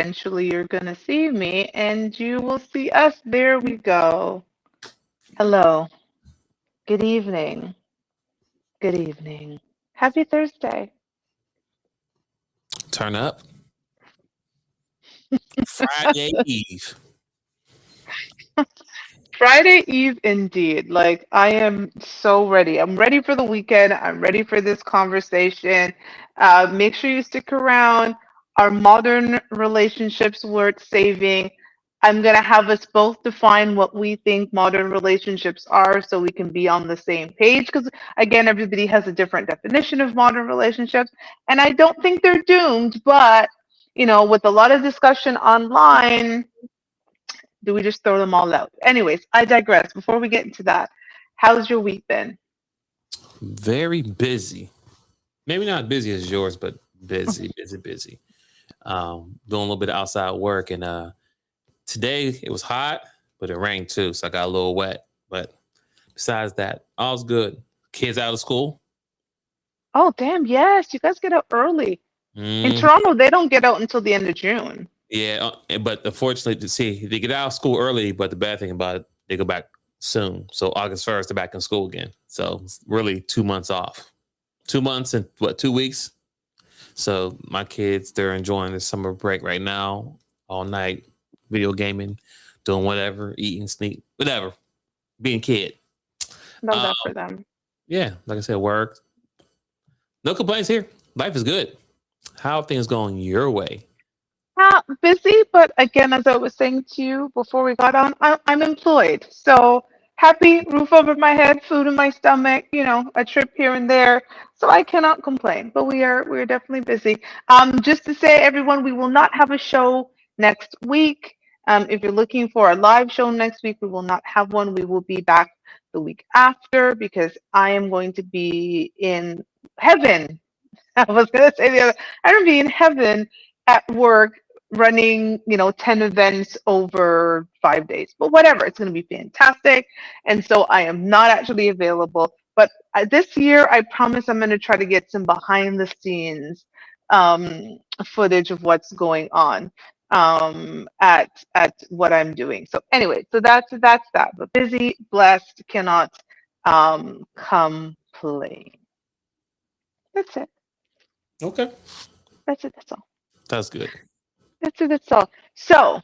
eventually you're going to see me and you will see us. There we go. Hello. Good evening. Good evening. Happy Thursday. Turn up. Friday Eve. Friday Eve indeed. Like I am so ready. I'm ready for the weekend. I'm ready for this conversation. Make sure you stick around. Our modern relationships worth saving. I'm gonna have us both define what we think modern relationships are so we can be on the same page. Because again, everybody has a different definition of modern relationships. And I don't think they're doomed, but with a lot of discussion online, do we just throw them all out? Anyways, I digress. Before we get into that, how's your week been? Very busy. Maybe not busy as yours, but busy, busy, busy. Doing a little bit of outside work, and today it was hot, but it rained too, so I got a little wet. But besides that, all's good. Kids out of school. Oh, damn, yes, you guys get out early. In Mm, Toronto, they don't get out until the end of June. yeah, but unfortunately, to see they get out of school early, but the bad thing about it, they go back soon. So August 1st, they're back in school again. So it's really 2 months off. 2 months and what, 2 weeks? So my kids, they're enjoying the summer break right now, all night, video gaming, doing whatever, eating, sneak, whatever, being a kid. Love Uh, that for them. yeah, like I said, work. No complaints here. Life is good. How are things going your way? Busy, but again, as I was saying to you before we got on, I'm employed. So happy, roof over my head, food in my stomach, a trip here and there. So I cannot complain, but we are definitely busy. Just to say, everyone, we will not have a show next week. If you're looking for a live show next week, we will not have one. We will be back the week after because I am going to be in heaven. I was gonna say the other. I'm gonna be in heaven at work running, 10 events over 5 days. But whatever, it's gonna be fantastic. And so I am not actually available. But this year, I promise I'm gonna try to get some behind the scenes footage of what's going on at what I'm doing. So anyway, so that's that. But busy, blessed, cannot complain. That's it. Okay, That's it. That's all. that's good. That's it. That's all. So,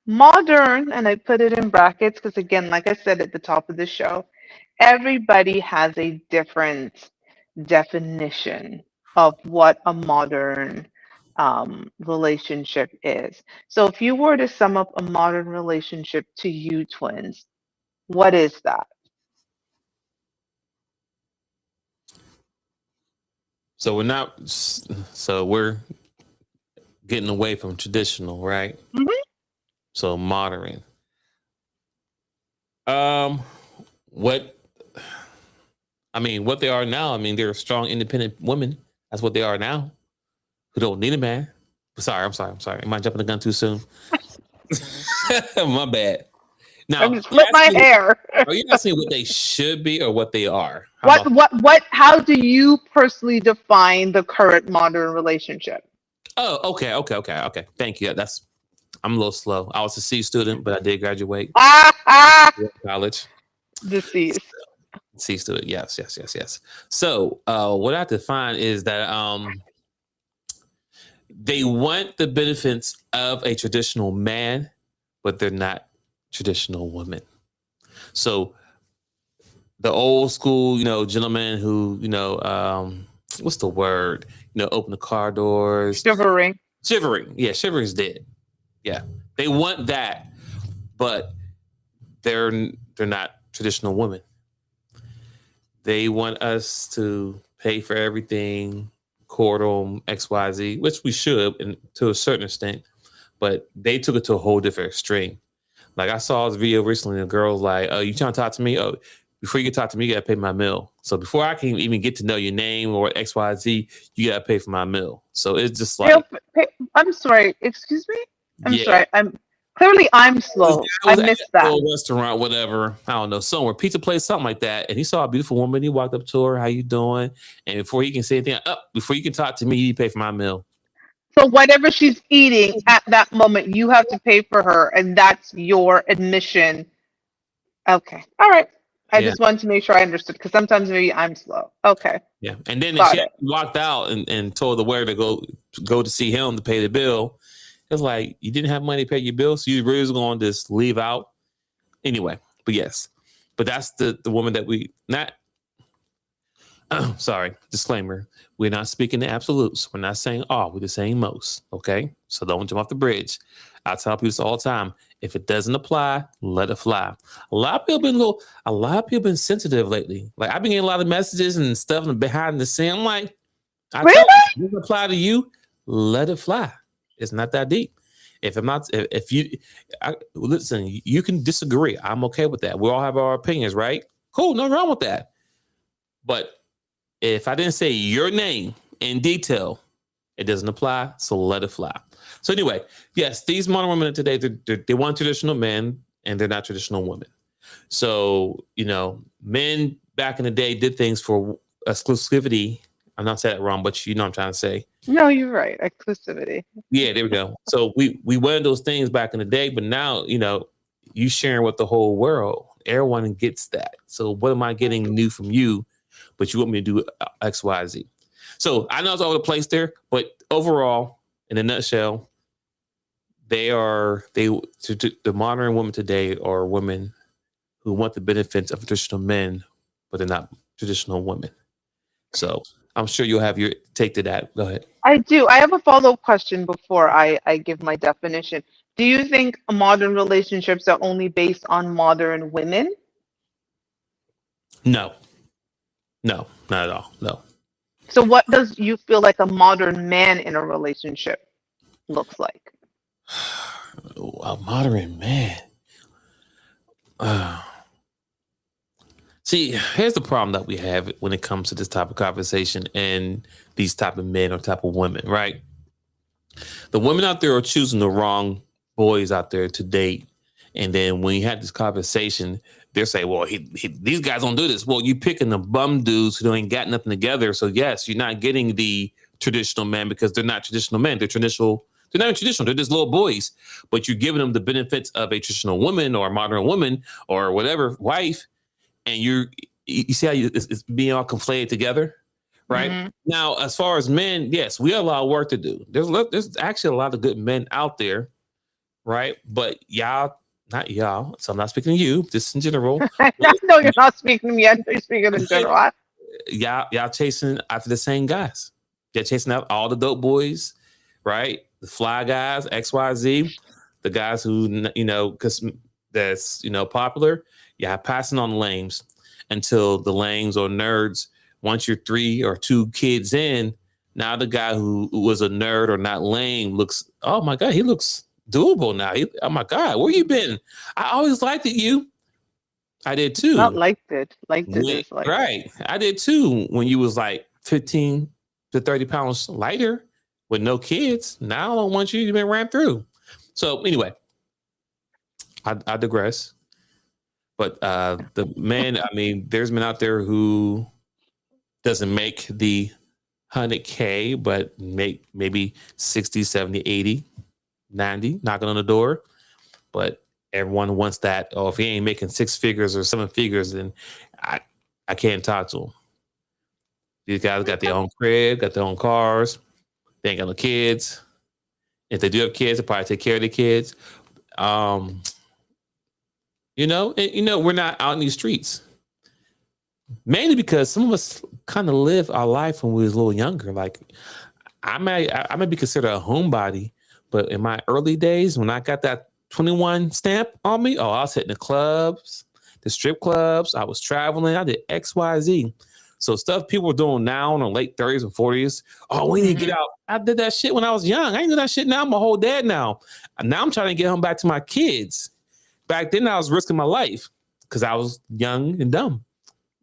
modern, and I put it in brackets because, again, like I said at the top of the show, everybody has a different definition of what a modern relationship is. So, if you were to sum up a modern relationship to you twins, what is that? So we're not. So we're getting away from traditional, right? Hmm. So modern. Um, what what they are now. I mean, they're strong, independent women. That's what they are now. Who don't need a man. I'm sorry. Am I jumping the gun too soon? My bad. Let Now, me split my hair. are you asking what they should be or what they are? How What, about what, what, how do you personally define the current modern relationship? Oh, okay. Thank you. That's I'm a little slow. I was a C student, but I did graduate Ah, ah, college. deceased. C student. Yes. So what I define is that they want the benefits of a traditional man, but they're not traditional women. So the old school, gentlemen who, what's the word? Open the car doors. Shivering. Shivering. Yeah, shivering is dead. Yeah. They want that, but they're they're not traditional women. They want us to pay for everything, court them, XYZ, which we should and to a certain extent, but they took it to a whole different extreme. Like I saw this video recently, and the girl's like, "Oh, you trying to talk to me? Oh, before you can talk to me, you gotta pay my meal. So before I can even get to know your name or XYZ, you gotta pay for my meal." So it's just Pale- like, I'm sorry. Excuse me. I'm yeah. sorry. I'm slow. I I was at missed a that. little restaurant, whatever. I don't know, somewhere, pizza place, something like that. And he saw a beautiful woman. He walked up to her, "How you doing?" And before he can say anything, before you can talk to me, you pay for my meal. So whatever she's eating at that moment, you have to pay for her, and that's your admission. Okay. All right. I Yeah, just wanted to make sure I understood because sometimes maybe I'm slow. Okay. yeah. And then Got she it. walked out and told the waiter to go to see him to pay the bill. It's like you didn't have money to pay your bill, so you really was going to just leave out anyway. But yes, but that's the woman that we not. Sorry, disclaimer. We're not speaking in absolutes. We're not saying all. We're just saying most. Okay, so don't jump off the bridge. I tell people this all the time. If it doesn't apply, let it fly. A lot of people been sensitive lately. Like I've been getting a lot of messages and stuff behind the scene. I'm like, I tell Really? you, if it apply to you, let it fly. It's not that deep. If I'm not, if you listen, you can disagree. I'm okay with that. We all have our opinions, right? Cool, no wrong with that. But if I didn't say your name in detail, it doesn't apply. So let it fly. So anyway, yes, these modern women today, they want traditional men and they're not traditional women. So, men back in the day did things for exclusivity. I'm not saying that wrong, but you know what I'm trying to say. No, you're right. Exclusivity. Yeah, there we go. So we wanted those things back in the day, but now, you sharing with the whole world. Everyone gets that. So what am I getting new from you? But you want me to do X, Y, Z. So I know it's all over the place there, but overall, in a nutshell, the modern women today are women who want the benefits of traditional men, but they're not traditional women. So I'm sure you'll have your take to that. Go ahead. I do. I have a follow-up question before I give my definition. Do you think modern relationships are only based on modern women? No, no, not at all. No. So what does you feel like a modern man in a relationship looks like? A modern man. Uh, See, here's the problem that we have when it comes to this type of conversation and these type of men or type of women, right? The women out there are choosing the wrong boys out there to date. And then when you had this conversation, they're saying, well, these guys don't do this. Well, you picking the bum dudes who ain't got nothing together. So yes, you're not getting the traditional men because they're not traditional men. They're traditional. They're not even traditional. They're just little boys. But you're giving them the benefits of a traditional woman or a modern woman or whatever wife. And you see how it's being all conflated together, right? Mm-hmm. Now, as far as men, yes, we have a lot of work to do. There's actually a lot of good men out there, right? But not y'all. So I'm not speaking to you, just in general. I know you're not speaking to me. I know you're speaking in general. Y'all chasing after the same guys. You're chasing out all the dope boys, right? The fly guys, XYZ, the guys who because that's popular. Yeah, passing on the lames until the lames or nerds. Once you're 3 or 2 kids in, now the guy who was a nerd or not lame looks. Oh my god, he looks doable now. Oh my god, where you been? I always liked it. I did too. Not liked it. Liked it is like right. I did too. When you was like 15 to 30 pounds lighter with no kids. Now I don't want you. You've been ran through. So anyway, I digress. But the men, I mean, there's men out there who doesn't make the 100K, but make maybe 60, 70, 80, 90, knocking on the door. But everyone wants that. Oh, if he ain't making 6 figures or 7 figures, then I can't talk to him. These guys got their own crib, got their own cars. They ain't got no kids. If they do have kids, they probably take care of the kids. We're not out in these streets. Mainly because some of us kind of live our life when we was a little younger. Like I may be considered a homebody, but in my early days when I got that 21 stamp on me, I was hitting the clubs, the strip clubs. I was traveling. I did X, Y, Z. So stuff people are doing now in their late 30s and 40s. Oh, we need to get out. I did that shit when I was young. I ain't do that shit now. I'm a whole dad now. And now I'm trying to get home back to my kids. Back then I was risking my life because I was young and dumb,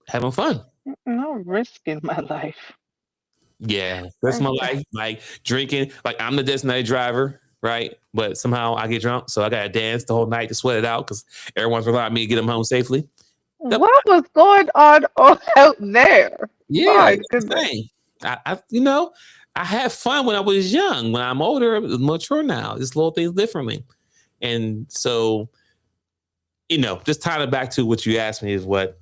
having fun. no risk in my life. Yeah, that's my life. Like drinking, like I'm the designated driver, right? But somehow I get drunk, so I gotta dance the whole night to sweat it out because everyone's relying on me to get them home safely. What was going on out there? Yeah, My goodness. I I had fun when I was young. When I'm older, I'm mature now. Just little things differently. And so, just tying it back to what you asked me is what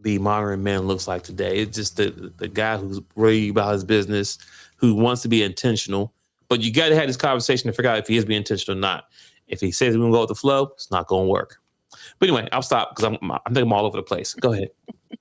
the modern man looks like today. It's just the guy who's really about his business, who wants to be intentional. But you got to have this conversation to figure out if he is being intentional or not. If he says we're going to go with the flow, it's not going to work. But anyway, I'll stop because I think I'm all over the place. Go ahead.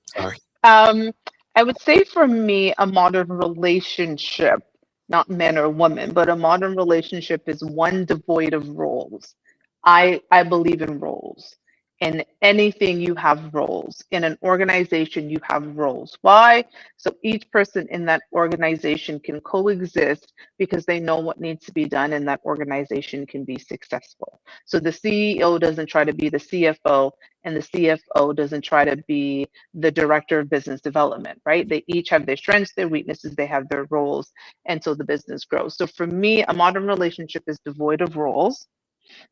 Sorry. I would say for me, a modern relationship, not man or woman, but a modern relationship is one devoid of roles. I believe in roles. In anything, you have roles. In an organization, you have roles. Why? So each person in that organization can coexist because they know what needs to be done and that organization can be successful. So the CEO doesn't try to be the CFO and the CFO doesn't try to be the director of business development, right? They each have their strengths, their weaknesses, they have their roles, and so the business grows. So for me, a modern relationship is devoid of roles.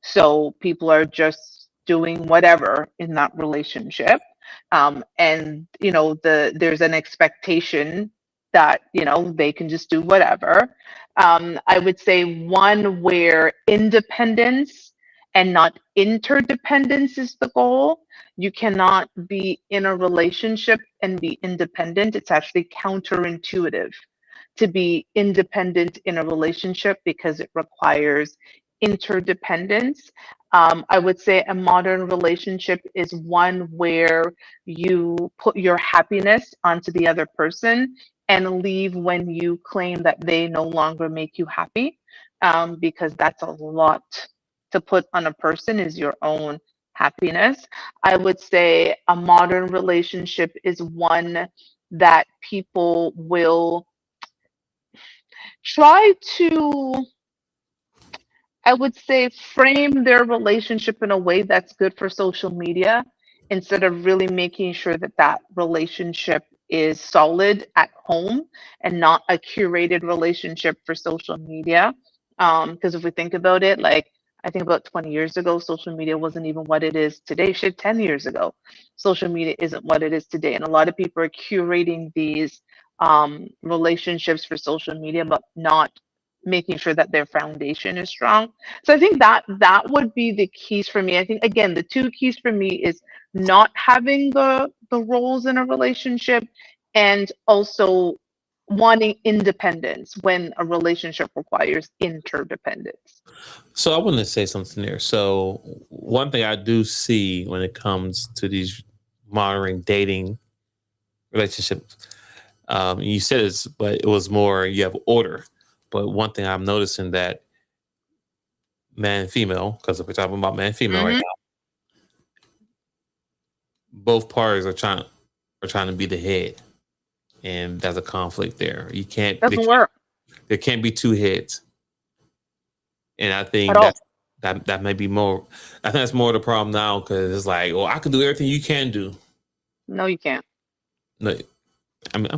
So people are just doing whatever in that relationship. And there's an expectation that they can just do whatever. I would say one where independence and not interdependence is the goal. You cannot be in a relationship and be independent. It's actually counterintuitive to be independent in a relationship because it requires interdependence. I would say a modern relationship is one where you put your happiness onto the other person and leave when you claim that they no longer make you happy, because that's a lot to put on a person, is your own happiness. I would say a modern relationship is one that people will try to, I would say, frame their relationship in a way that's good for social media instead of really making sure that that relationship is solid at home and not a curated relationship for social media. Because if we think about it, like I think about 20 years ago, social media wasn't even what it is today. Shit, 10 years ago, social media isn't what it is today. And a lot of people are curating these relationships for social media, but not making sure that their foundation is strong. So I think that would be the keys for me. I think again, the two keys for me is not having the roles in a relationship and also wanting independence when a relationship requires interdependence. So I want to say something there. So one thing I do see when it comes to these modern dating relationships, you said it's, but it was more you have order. But one thing I'm noticing that man and female, because we're talking about man and female right Mhm. now, both parties are trying to be the head, and there's a conflict there. Doesn't work There can't be two heads, and I at think all. that may be more. I think that's more the problem now because it's like, well, I can do everything you can do. No, you can't. No, I mean,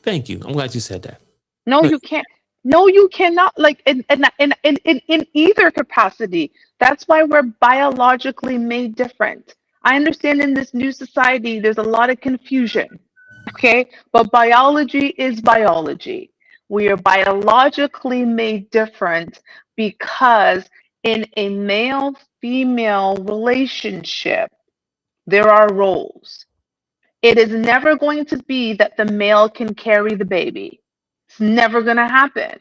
thank you. I'm glad you said that. No, No, you can't. No, you cannot. Like in either capacity. That's why we're biologically made different. I understand in this new society, there's a lot of confusion. Okay, but biology is biology. We are biologically made different because in a male female relationship, there are roles. It is never going to be that the male can carry the baby. It's never going to happen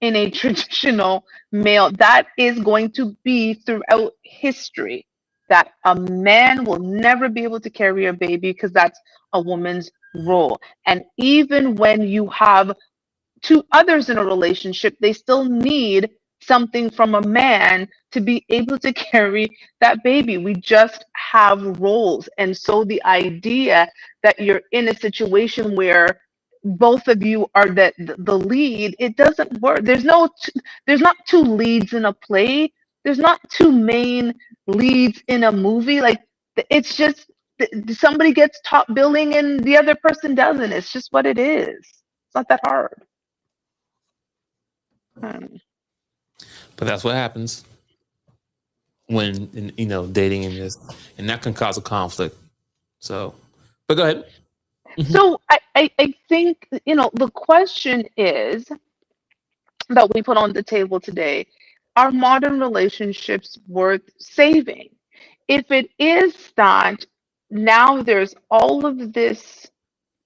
in a traditional male. That is going to be throughout history, that a man will never be able to carry a baby because that's a woman's role. And even when you have two others in a relationship, they still need something from a man to be able to carry that baby. We just have roles. And so the idea that you're in a situation where both of you are the lead, it doesn't work. There's not two leads in a play. There's not two main leads in a movie. Like it's just somebody gets top billing and the other person doesn't. It's just what it is. It's not that hard. but that's what happens when dating and that can cause a conflict. So, but go ahead. So I think the question is, that we put on the table today, are modern relationships worth saving? If it is not, now there's all of this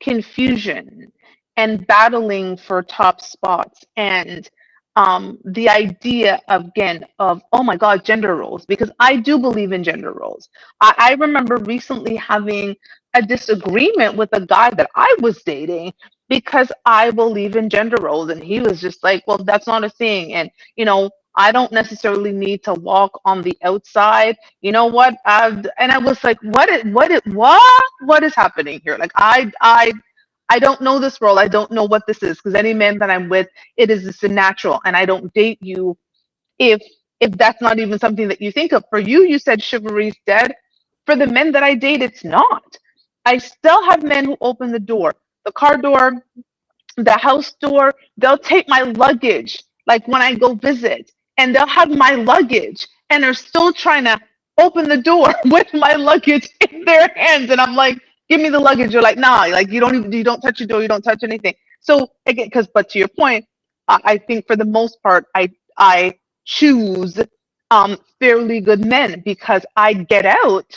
confusion and battling for top spots, and the idea of, again, of, oh my god, gender roles, because I do believe in gender roles. I remember recently having a disagreement with a guy that I was dating because I believe in gender roles, and he was just like, well, that's not a thing, and I don't necessarily need to walk on the outside. You know what? And I was like, what is happening here? Like, I don't know this role. I don't know what this is, because any man that I'm with, it is just a natural, and I don't date you if that's not even something that you think of. For you, you said chivalry's dead. For the men that I date, it's not. I still have men who open the door, the car door, the house door. They'll take my luggage, like when I go visit, and they'll have my luggage, and they're still trying to open the door with my luggage in their hands. And I'm like, give me the luggage. You're like, nah, like you don't touch the door, you don't touch anything. So again, but to your point, I think for the most part, I choose fairly good men, because I get out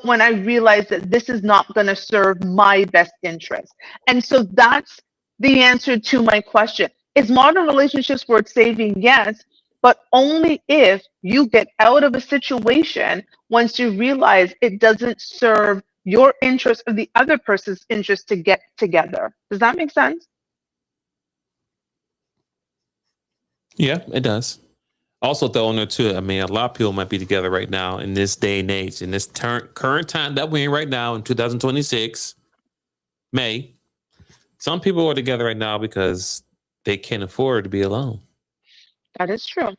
when I realize that this is not going to serve my best interest. And so that's the answer to my question. Is modern relationships worth saving? Yes, but only if you get out of a situation once you realize it doesn't serve your interest or the other person's interest to get together. Does that make sense? Yeah, it does. Also, throw in there too. I mean, a lot of people might be together right now in this day and age, in this current time that we're in right now in 2026, May. Some people are together right now because they can't afford to be alone. That is true.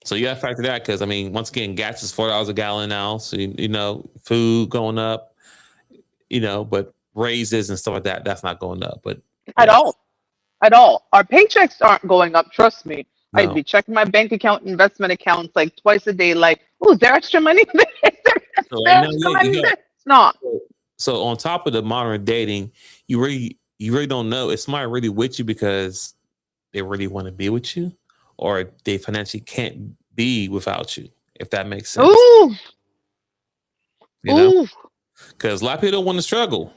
So you got to factor that, because I mean, once again, gas is $4 a gallon now. So food going up, but raises and stuff like that, that's not going up. But At all. At all. Our paychecks aren't going up, trust me. no. I'd be checking my bank account, investment accounts like twice a day, like, oh, is there extra money there? Is So there right now, extra yeah, money you there? got- It's not. So on top of the modern dating, you really don't know if somebody really with you because they really want to be with you, or they financially can't be without you. If that makes sense, Ooh, ooh, because a lot of people don't want to struggle.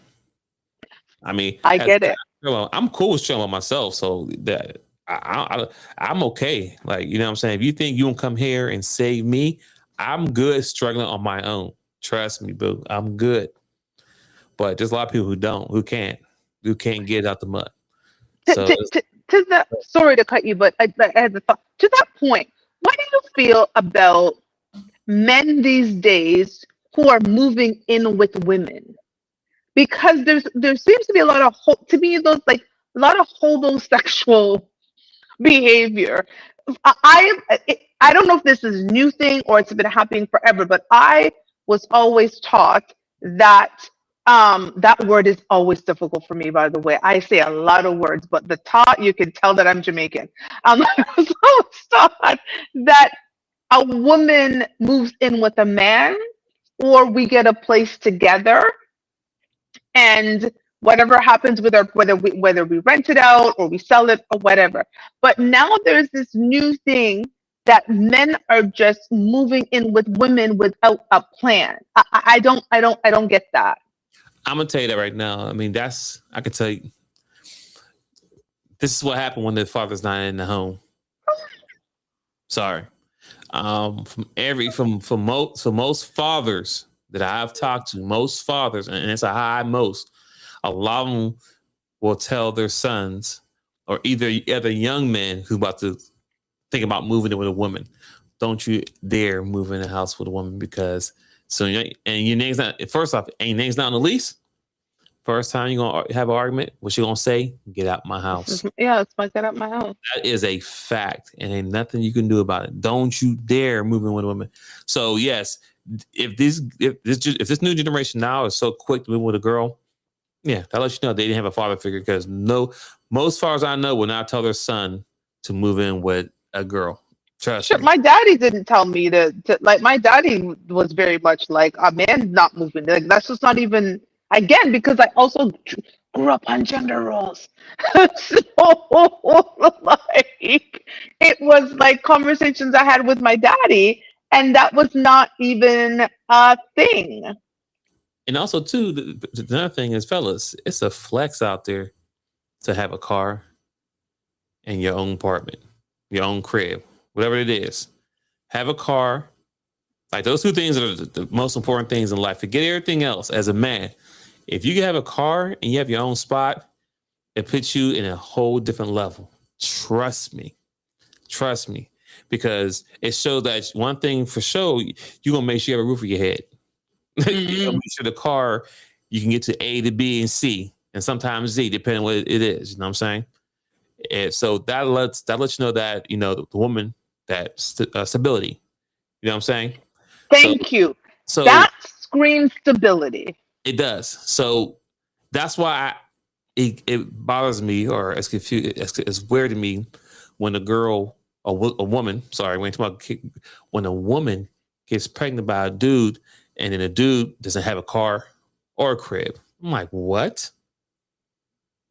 I mean, I get it. I'm cool with struggling myself, so that I'm okay. Like, you know what I'm saying? If you think you can come here and save me, I'm good struggling on my own. Trust me, boo. I'm good. But there's a lot of people who can't get out the mud. So To that, sorry to cut you, but I had the thought. To that point, what do you feel about men these days who are moving in with women? Because there seems to be a lot of to me those, like, a lot of homosexual behavior. I don't know if this is a new thing or it's been happening forever, but I was always taught that that word is always difficult for me, by the way. I say a lot of words, but the ta, you can tell that I'm Jamaican. I was always taught that a woman moves in with a man, or we get a place together, and whatever happens with our, whether we rent it out or we sell it or whatever. But now there's this new thing that men are just moving in with women without a plan. I don't get that. I'm gonna tell you that right now. I mean, I could tell you, this is what happened when the father's not in the home. Sorry. From most fathers that I've talked to, most fathers, and it's a high most, a lot of them will tell their sons, or either young men who about to think about moving in with a woman, don't you dare move in a house with a woman, because and your name's not, first off, and your name's not on the lease. First time you're gonna have an argument, what you gonna say? Get out my house. Yeah, it's like get out my house. That is a fact, and ain't nothing you can do about it. Don't you dare move in with a woman. So yes, if this new generation now is so quick to move with a girl, yeah, that lets you know they didn't have a father figure, because most fathers I know will not tell their son to move in with a girl. Trust Sure, me. my daddy didn't tell me to like. My daddy was very much like, a man's not moving. Like, that's just not even, again, because I also grew up on gender roles. So, like, it was like conversations I had with my daddy, and that was not even a thing. And also, too, the other thing is, fellas, it's a flex out there to have a car and your own apartment, your own crib, whatever it is. Have a car. Like those two things are the most important things in life. Forget everything else as a man. If you have a car and you have your own spot, it puts you in a whole different level. Trust me. Trust me. Because it shows that one thing for sure, you're going to make sure you have a roof over your head. You know, make sure the car, you can get to A to B and C, and sometimes Z, depending on what it is. You know what I'm saying? And so that lets you know that, you know, the woman, that stability. You know what I'm saying? Thank you. So That screams stability. it does. So that's why it bothers me, or it's weird to me when a woman, sorry, when a woman gets pregnant by a dude, and then a dude doesn't have a car or a crib. I'm like, what?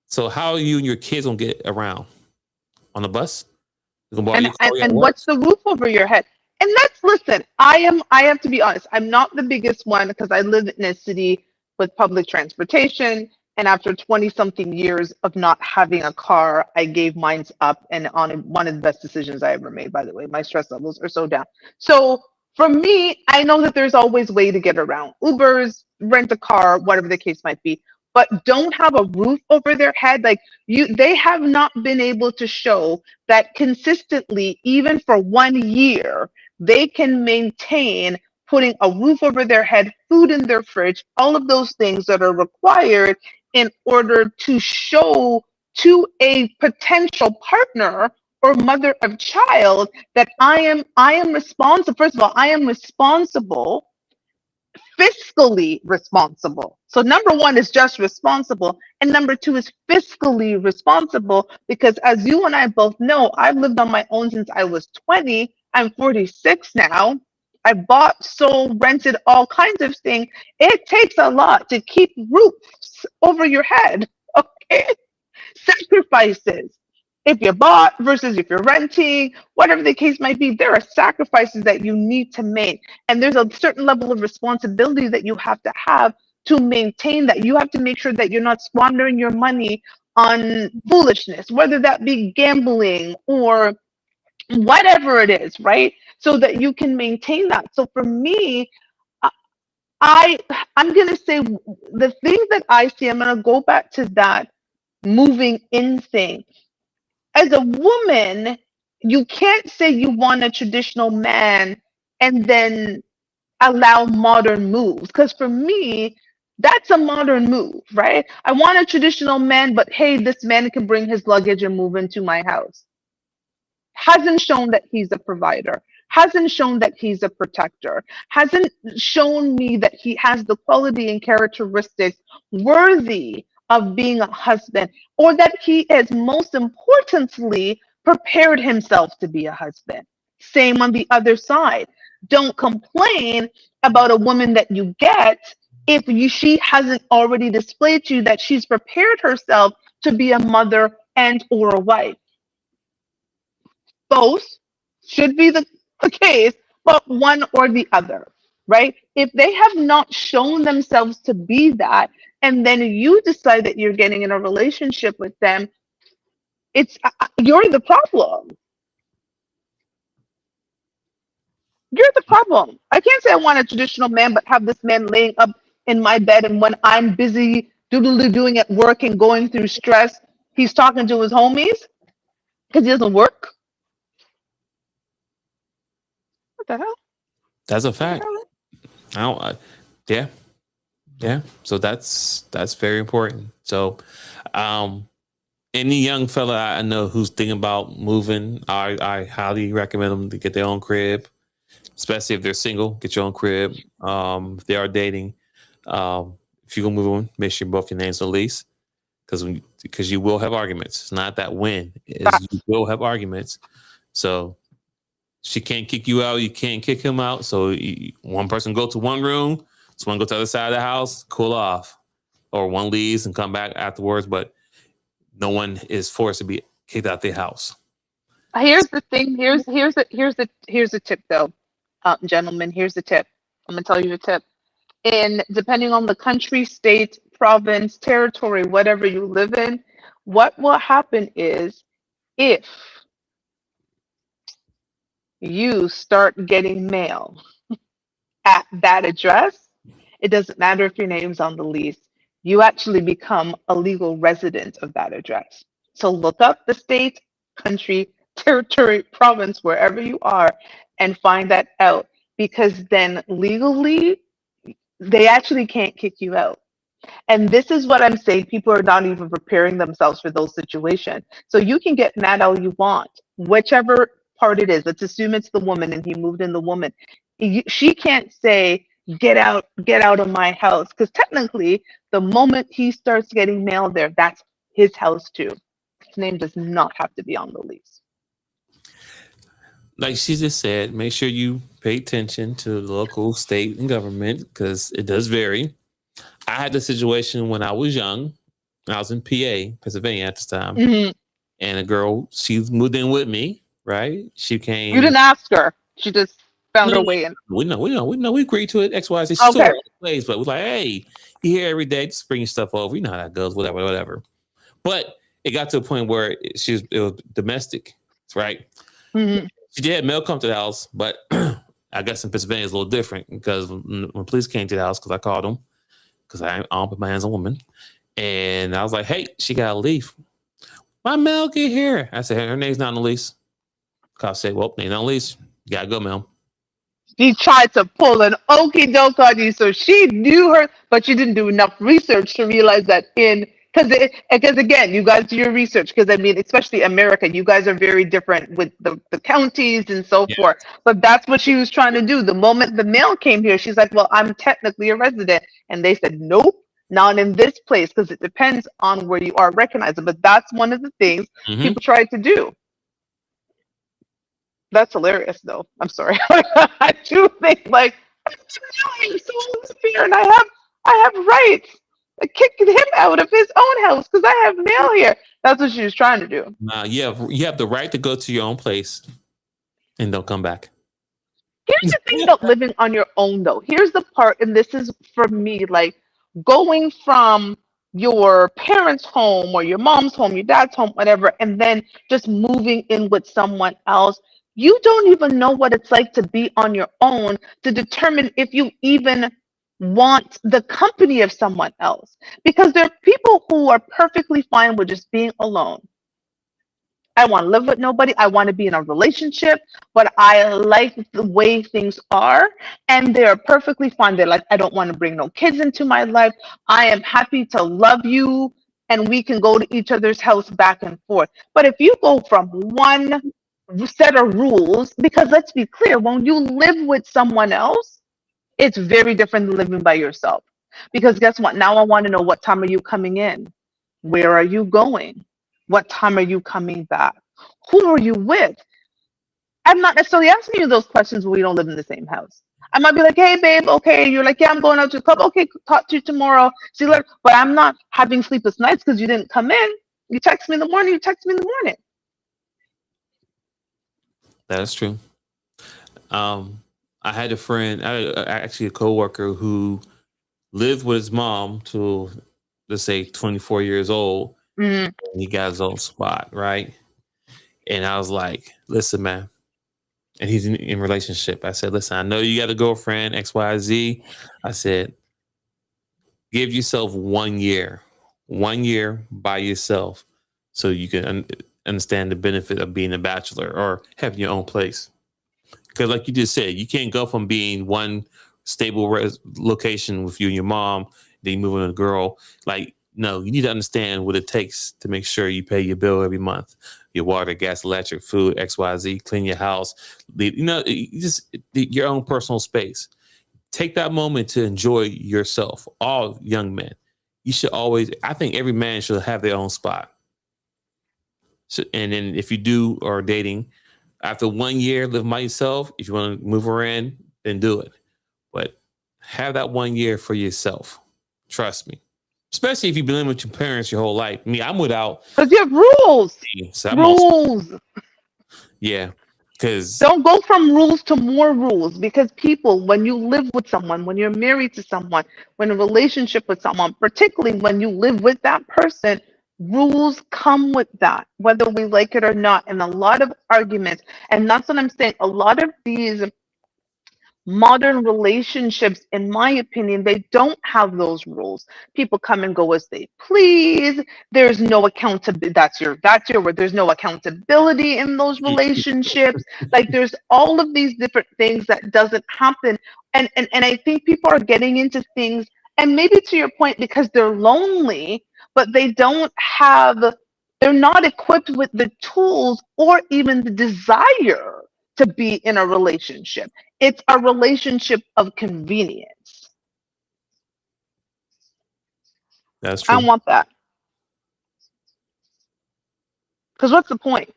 So how are you and your kids gonna get around? On the bus? You can borrow And your car at work? what's the roof over your head? And that's, listen, I have to be honest, I'm not the biggest one because I live in a city with public transportation, and after 20 something years of not having a car, I gave mine up, and on one of the best decisions I ever made, by the way. My stress levels are so down. So for me, I know that there's always a way to get around. Ubers, rent a car, whatever the case might be, but don't have a roof over their head. Like, they have not been able to show that consistently, even for 1 year, they can maintain putting a roof over their head, food in their fridge, all of those things that are required in order to show to a potential partner or mother of child that I am responsible. First of all, I am responsible, fiscally responsible. So number one is just responsible, and number two is fiscally responsible, because as you and I both know, I've lived on my own since I was 20. I'm 46 now. I bought, sold, rented, all kinds of things. It takes a lot to keep roofs over your head. Okay? Sacrifices. If you bought versus if you're renting, whatever the case might be, there are sacrifices that you need to make. And there's a certain level of responsibility that you have to maintain that. You have to make sure that you're not squandering your money on foolishness, whether that be gambling or whatever it is, right? So that you can maintain that. So for me, I I'm gonna say the thing that I see, I'm gonna go back to that moving in thing. As a woman, you can't say you want a traditional man and then allow modern moves. Because for me, that's a modern move, right? I want a traditional man, but hey, this man can bring his luggage and move into my house. Hasn't shown that he's a provider, hasn't shown that he's a protector, hasn't shown me that he has the quality and characteristics worthy of being a husband, or that he is, most importantly, prepared himself to be a husband. Same on the other side. Don't complain about a woman that you get if she hasn't already displayed to you that she's prepared herself to be a mother and or a wife. Both should be the case, but one or the other, right? If they have not shown themselves to be that, and then you decide that you're getting in a relationship with them, it's you're the problem. You're the problem. I can't say I want a traditional man, but have this man laying up in my bed, and when I'm busy doing at work and going through stress, he's talking to his homies because he doesn't work. What the hell? That's a What the fact. hell? I don't. Yeah, yeah. So that's very important. So, um, any young fella I know who's thinking about moving, I highly recommend them to get their own crib, especially if they're single. Get your own crib. If they are dating, if you're gonna move on, make sure both your names are lease, because you will have arguments. It's not that when, is you will have arguments. So she can't kick you out. You can't kick him out. So one person go to one room, someone go to the other side of the house, cool off. or one leaves and come back afterwards, but no one is forced to be kicked out their house. Here's the thing. Here's the tip though, gentlemen. Here's the tip. I'm gonna tell you the tip. In depending on the country, state, province, territory, whatever you live in, what will happen is if you start getting mail at that address, it doesn't matter if your name's on the lease. You actually become a legal resident of that address. So look up the state, country, territory, province, wherever you are, and find that out because then legally they actually can't kick you out. And this is what I'm saying. People are not even preparing themselves for those situations. So you can get mad all you want, whichever part it is. Let's assume it's the woman and he moved in the woman. She can't say, get out of my house. Because technically, the moment he starts getting mail there, that's his house too. His name does not have to be on the lease. Like she just said, make sure you pay attention to the local, state, and government because it does vary. I had the situation when I was young. I was in PA, Pennsylvania at this time, and a girl, she moved in with me. Right? She came. You didn't ask her. She just found her way in. We agreed to it. X, Y, Z. She's still in the place, but we're like, hey, you here every day, just bring your stuff over. You know how that goes. Whatever. But it got to a point where it was domestic, right? Mm-hmm. She did have mail come to the house, but I guess in Pennsylvania it's a little different because when police came to the house, because I called them, because I don't put my hands on women, and I was like, hey, she gotta leave. My mail get here. I said, her name's not on the lease. Cop said, well, name's not on the lease. You gotta go, ma'am. She tried to pull an okie doke on you, so she knew her, but she didn't do enough research to realize that because again, you guys do your research because I mean, especially America, you guys are very different with the counties and so forth. But that's what she was trying to do. The moment the mail came here, she's like, well, I'm technically a resident. And they said, nope, not in this place because it depends on where you are recognized. But that's one of the things people tried to do. That's hilarious, though. I'm sorry. I do think like I'm so fair, and I have rights. I kicked him out of his own house because I have mail here. That's what she was trying to do. You have the right to go to your own place and don't come back. Here's the thing about living on your own, though. Here's the part, and this is for me, like going from your parents' home or your mom's home, your dad's home, whatever, and then just moving in with someone else. You don't even know what it's like to be on your own to determine if you even want the company of someone else. Because there are people who are perfectly fine with just being alone. I want to live with nobody. I want to be in a relationship, but I like the way things are. And they're perfectly fine. They're like, I don't want to bring no kids into my life. I am happy to love you. And we can go to each other's house back and forth. But if you go from one set of rules, because let's be clear, when you live with someone else, it's very different than living by yourself. Because guess what? Now I want to know, what time are you coming in? Where are you going? What time are you coming back? Who are you with? I'm not necessarily asking you those questions when we don't live in the same house. I might be like, hey, babe, okay. You're like, yeah, I'm going out to the club. Okay, talk to you tomorrow. See you later. But I'm not having sleepless nights because you didn't come in. You text me in the morning. You text me in the morning. That is true. I had a friend, actually a coworker who lived with his mom till, let's say, 24 years old. He got his own spot, right? And I was like, listen, man. And he's in relationship. I said, listen, I know you got a girlfriend, XYZ. I said, give yourself 1 year by yourself so you can understand the benefit of being a bachelor or having your own place. Because like you just said, you can't go from being one stable location with you and your mom, then you move in a girl. Like, no, you need to understand what it takes to make sure you pay your bill every month. Your water, gas, electric, food, XYZ, clean your house. Your own personal space. Take that moment to enjoy yourself. All young men. You should always, I think every man should have their own spot. So, and then if you do or are dating, after 1 year, live by yourself. If you want to move around, then do it. But have that 1 year for yourself. Trust me. Especially if you've been living with your parents your whole life. Me, I'm without. Because you have rules. So I'm also, Rules. yeah, because Don't go from rules to more rules because people, when you live with someone, when you're married to someone, when in a relationship with someone, particularly when you live with that person, rules come with that, whether we like it or not. And a lot of arguments, and that's what I'm saying, a lot of these modern relationships, in my opinion, they don't have those rules. People come and go as they please. There's no accountability. That's your word. There's no accountability in those relationships. Like there's all of these different things that doesn't happen. And I think people are getting into things, and maybe to your point, because they're lonely, but they're not equipped with the tools or even the desire to be in a relationship. It's a relationship of convenience. that's I true. don't want that. Because what's the point?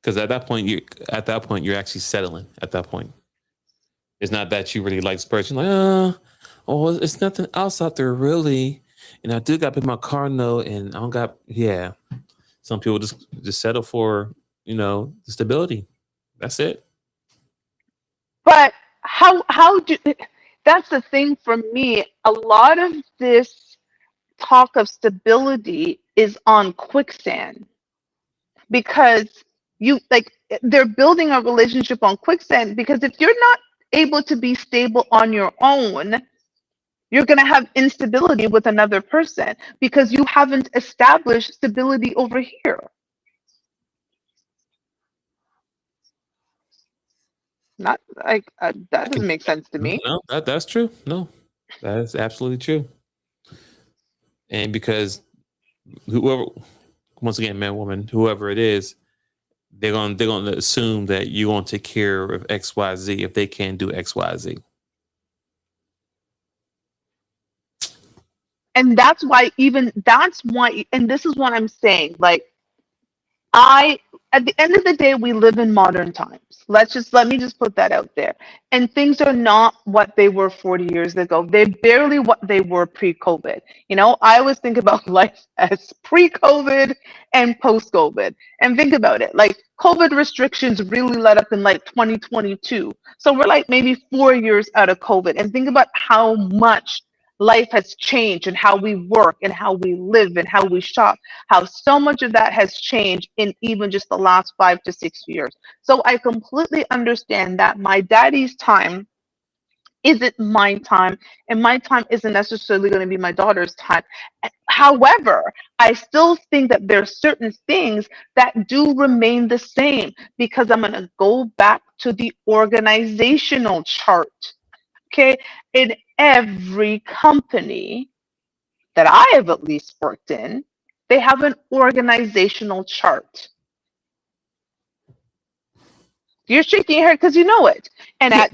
Because at that point you're actually settling. At that point, it's not that you really like this person. Like, oh, it's nothing else out there really. And I do got to pay my car note, and I don't got. Yeah, some people just settle for the stability. That's it. But how do that's the thing for me. A lot of this talk of stability is on quicksand because you like they're building a relationship on quicksand because if you're not able to be stable on your own, you're going to have instability with another person because you haven't established stability over here. Not like I that can. doesn't make sense to me. No, that's true. No, that is absolutely true. And because whoever, once again, man, woman, whoever it is, they're gonna assume that you're gonna take care of X, Y, Z if they can do X, Y, Z. And that's why, and this is what I'm saying, like I at the end of the day we live in modern times. Let me just put that out there. And things are not what they were 40 years ago. They're barely what they were pre-COVID. I always think about life as pre-COVID and post-COVID. And think about it. Like COVID restrictions really let up in like 2022. So we're like maybe 4 years out of COVID. And think about how much life has changed and how we work and how we live and how we shop, how so much of that has changed in even just the last 5 to 6 years. So I completely understand that my daddy's time isn't my time, and my time isn't necessarily going to be my daughter's time. However, I still think that there are certain things that do remain the same because I'm going to go back to the organizational chart. Okay, in every company that I have at least worked in, they have an organizational chart. You're shaking your head because you know it. And Yeah.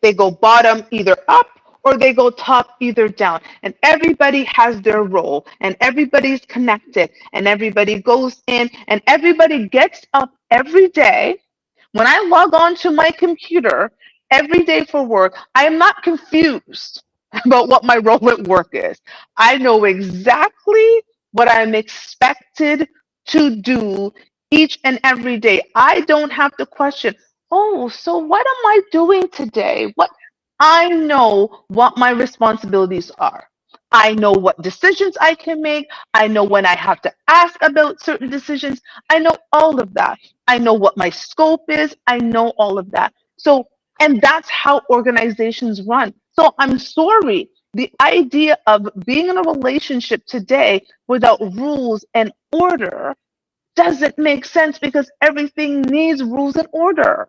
they go bottom either up or they go top either down. And everybody has their role and everybody's connected and everybody goes in and everybody gets up every day. When I log on to my computer every day for work, I am not confused about what my role at work is. I know exactly what I'm expected to do each and every day. I don't have to question, oh, so what am I doing today? What I know what my responsibilities are. I know what decisions I can make. I know when I have to ask about certain decisions. I know all of that. I know what my scope is. I know all of that. So, and that's how organizations run. So I'm sorry. The idea of being in a relationship today without rules and order doesn't make sense because everything needs rules and order.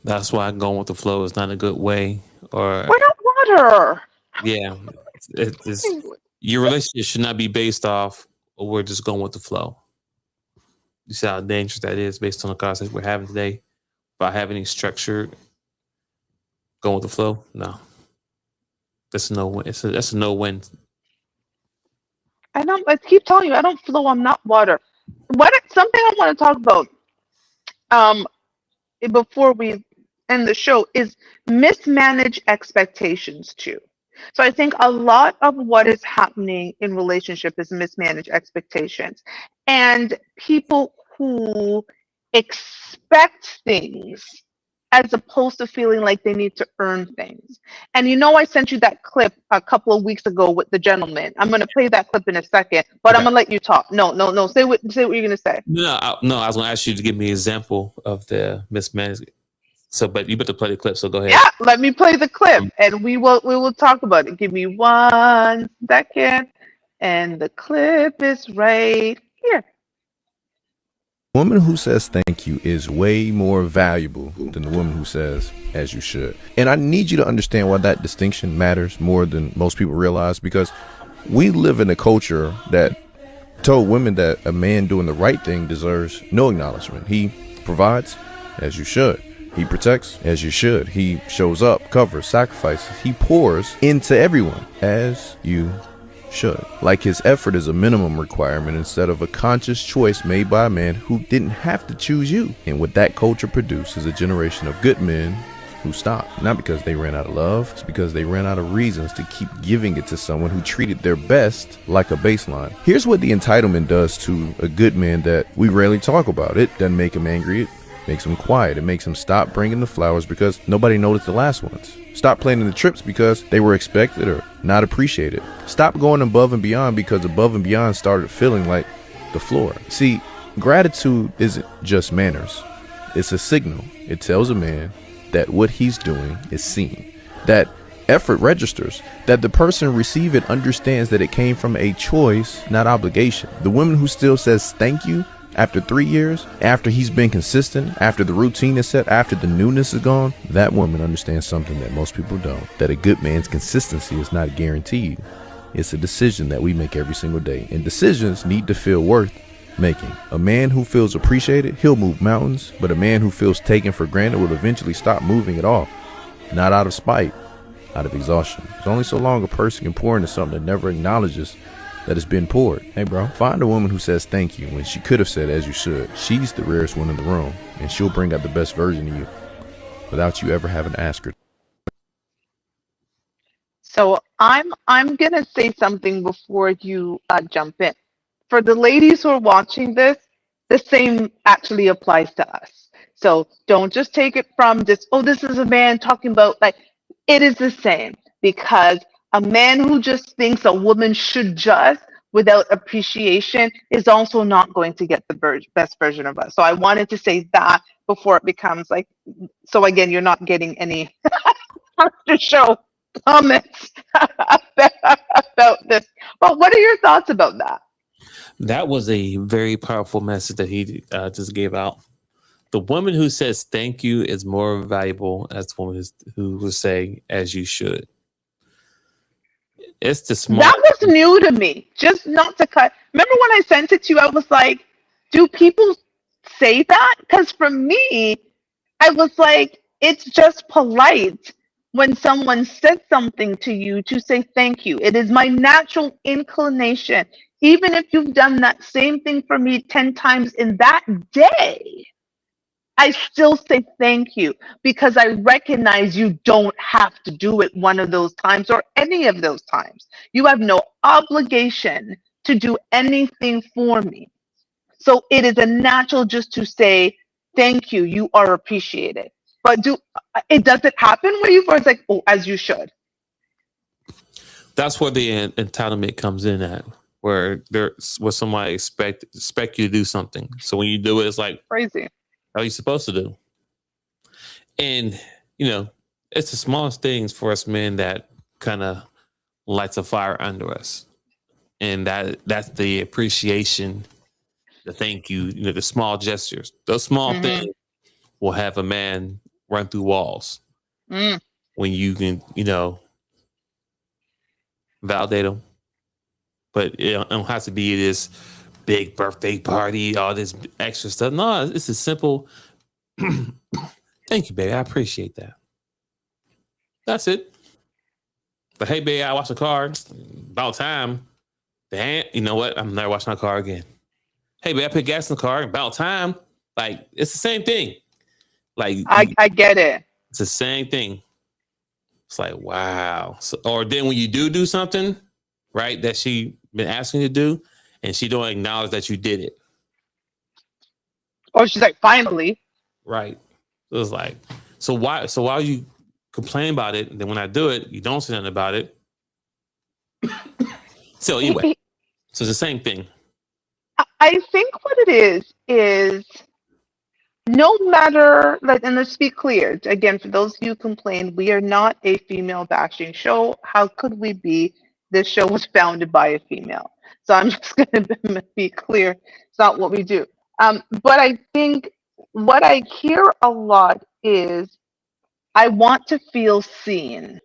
That's why going with the flow is not a good way. Or We're not water. yeah, it's your relationship should not be based off. Or we're just going with the flow. You see how dangerous that is based on the conversation we're having today. By having any structure, going with the flow, no, that's a no win. That's a no win. I keep telling you, I don't flow. I'm not water. Something I want to talk about. Um, before we in the show is mismanaged expectations too. So I think a lot of what is happening in relationship is mismanaged expectations and people who expect things as opposed to feeling like they need to earn things. And I sent you that clip a couple of weeks ago with the gentleman. I'm going to play that clip in a second, but I'm Okay. going to let you talk. No, no, no. Say what you're going to say. No, I was going to ask you to give me an example of the mismanagement. So, but you better play the clip. So go ahead. Yeah, let me play the clip and we will talk about it. Give me 1 second. And the clip is right here. Woman who says thank you is way more valuable than the woman who says as you should. And I need you to understand why that distinction matters more than most people realize, because we live in a culture that told women that a man doing the right thing deserves no acknowledgement. He provides as you should. He protects as you should. He shows up, covers, sacrifices. He pours into everyone as you should. Like his effort is a minimum requirement instead of a conscious choice made by a man who didn't have to choose you. And what that culture produces is a generation of good men who stopped. Not because they ran out of love, it's because they ran out of reasons to keep giving it to someone who treated their best like a baseline. Here's what the entitlement does to a good man that we rarely talk about. It doesn't make him angry. It makes him quiet. It makes him stop bringing the flowers because nobody noticed the last ones. Stop planning the trips because they were expected or not appreciated. Stop going above and beyond because above and beyond started feeling like the floor. See, gratitude isn't just manners. It's a signal. It tells a man that what he's doing is seen, that effort registers, that the person receiving it understands that it came from a choice, not obligation. The woman who still says thank you after 3 years, after he's been consistent, after the routine is set, after the newness is gone, that woman understands something that most people don't, that a good man's consistency is not guaranteed. It's a decision that we make every single day, and decisions need to feel worth making. A man who feels appreciated, he'll move mountains, but a man who feels taken for granted will eventually stop moving at all. Not out of spite, out of exhaustion. It's only so long a person can pour into something that never acknowledges that it's been poured. Hey bro, find a woman who says thank you when she could have said as you should. She's the rarest one in the room, and she'll bring out the best version of you without you ever having to ask her. So I'm gonna say something before you jump in. For the ladies who are watching this, the same actually applies to us. So don't just take it from this. Oh, this is a man talking about like it is the same because a man who just thinks a woman should just without appreciation is also not going to get the best version of us. So I wanted to say that before it becomes like. So again, you're not getting any after show comments about this. But what are your thoughts about that? That was a very powerful message that he just gave out. The woman who says thank you is more valuable as the woman who will say as you should. It's the small. That was new to me. Just not to cut. Remember when I sent it to you? I was like, do people say that? Because for me, I was like, it's just polite when someone says something to you to say thank you. It is my natural inclination. Even if you've done that same thing for me 10 times in that day, I still say thank you because I recognize you don't have to do it one of those times or any of those times. You have no obligation to do anything for me. So it is a natural just to say thank you. You are appreciated. But does it happen with you where it's like, oh, as you should? That's where the entitlement comes in at, where somebody expect you to do something. So when you do it, it's like Crazy. How are you supposed to do? And, it's the smallest things for us men that kind of lights a fire under us. And that's the appreciation, the thank you, the small gestures. Those small things will have a man run through walls when you can, validate them. But it don't have to be this big birthday party, all this extra stuff. No, it's a simple thank you, baby. I appreciate that. That's it. But hey, baby, I washed the car. About time. You know what? I'm never washing my car again. Hey, baby, I put gas in the car. About time. Like, it's the same thing. Like I get it. It's the same thing. It's like, wow. So, or then when you do something, right, that she been asking you to do, and she don't acknowledge that you did it. Or she's like, finally. Right. It was like, so why you complain about it, and then when I do it, you don't say nothing about it. So anyway, so it's the same thing. I think what it is no matter, like, and let's be clear, again, for those of you who complain, we are not a female bashing show. How could we be? This show was founded by a female. So I'm just going to be clear. It's not what we do. But I think what I hear a lot is, I want to feel seen.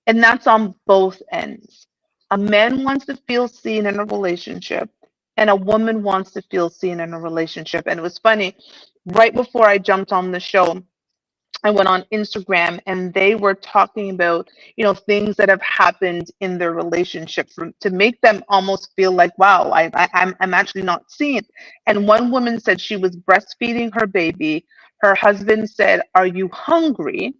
And that's on both ends. A man wants to feel seen in a relationship, and a woman wants to feel seen in a relationship. And it was funny, right before I jumped on the show, I went on Instagram and they were talking about, things that have happened in their relationship to make them almost feel like, wow, I'm actually not seen. And one woman said she was breastfeeding her baby. Her husband said, "Are you hungry?"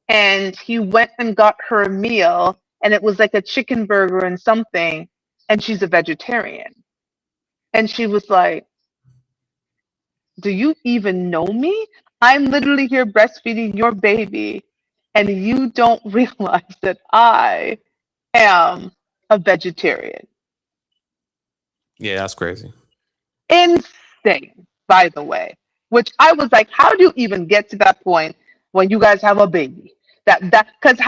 And he went and got her a meal, and it was like a chicken burger and something, and she's a vegetarian. And she was like, "Do you even know me? I'm literally here breastfeeding your baby, and you don't realize that I am a vegetarian." Yeah, that's crazy. Insane, by the way. Which I was like, how do you even get to that point when you guys have a baby? Because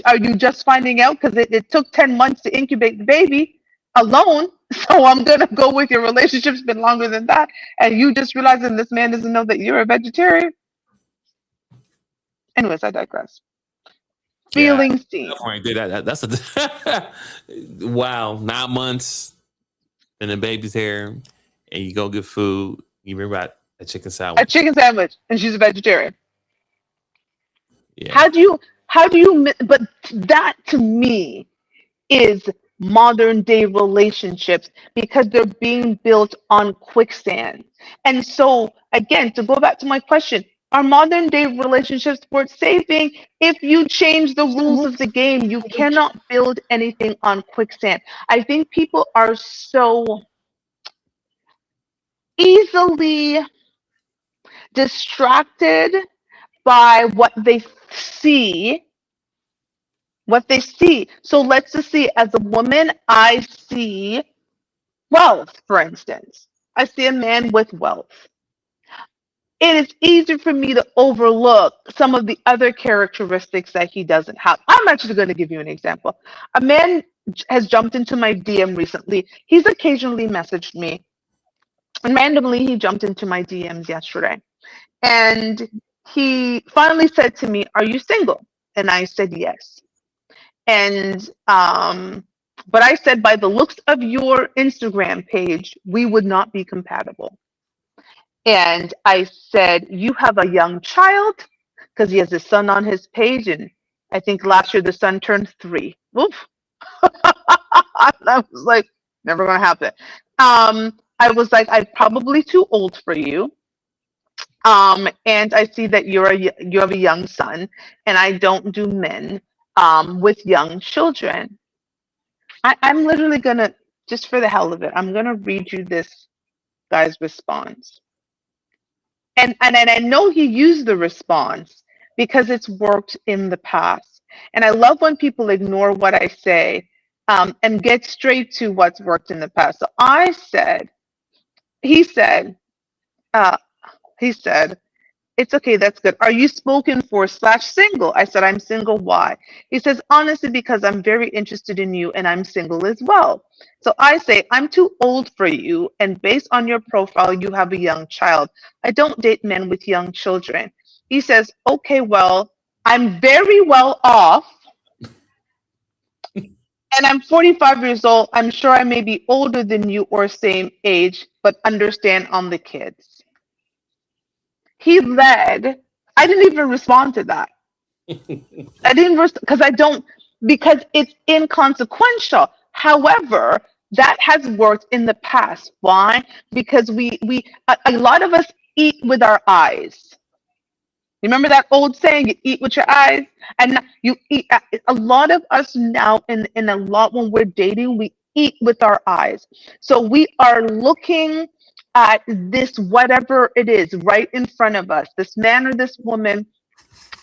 are you just finding out? Because it took 10 months to incubate the baby alone. So I'm gonna go with your relationship's been longer than that, and you just realizing this man doesn't know that you're a vegetarian. Anyways, I digress. Yeah, Feeling seen. definitely did that. That's a wow. 9 months, and the baby's here, and you go get food. You bring back a chicken A sandwich. chicken sandwich, and she's a vegetarian. Yeah, How do you? But that to me is modern day relationships, because they're being built on quicksand. And so, again, to go back to my question, are modern day relationships worth saving? If you change the rules of the game, you cannot build anything on quicksand. I think people are so easily distracted by what they see. So let's just see, as a woman, I see wealth, for instance. I see a man with wealth. It is easy for me to overlook some of the other characteristics that he doesn't have. I'm actually going to give you an example. A man has jumped into my DM recently. He's occasionally messaged me, and randomly he jumped into my DMs yesterday. And he finally said to me, "Are you single?" And I said yes. And but I said, by the looks of your Instagram page, we would not be compatible. And I said, "You have a young child?" Because he has a son on his page, and I think last year the son turned 3. Oof. I was like, never gonna happen. I was like, "I'm probably too old for you. And I see that you have a young son, and I don't do men with young children." I'm literally gonna, just for the hell of it, I'm gonna read you this guy's response. And I know he used the response because it's worked in the past. And I love when people ignore what I say and get straight to what's worked in the past. So he said, uh, "It's okay, that's good. Are you spoken for / single?" I said, "I'm single. Why?" He says, "Honestly, because I'm very interested in you and I'm single as well." So I say, "I'm too old for you, and based on your profile, you have a young child. I don't date men with young children." He says, "Okay, well, I'm very well off, and I'm 45 years old. I'm sure I may be older than you or same age, but understand on the kids." He led. I didn't even respond to that. I didn't, because it's inconsequential. However, that has worked in the past. Why? Because a lot of us eat with our eyes. Remember that old saying, you eat with your eyes, and you eat. A lot of us now, in a lot when we're dating, we eat with our eyes. So we are looking at this, whatever it is, right in front of us, this man or this woman,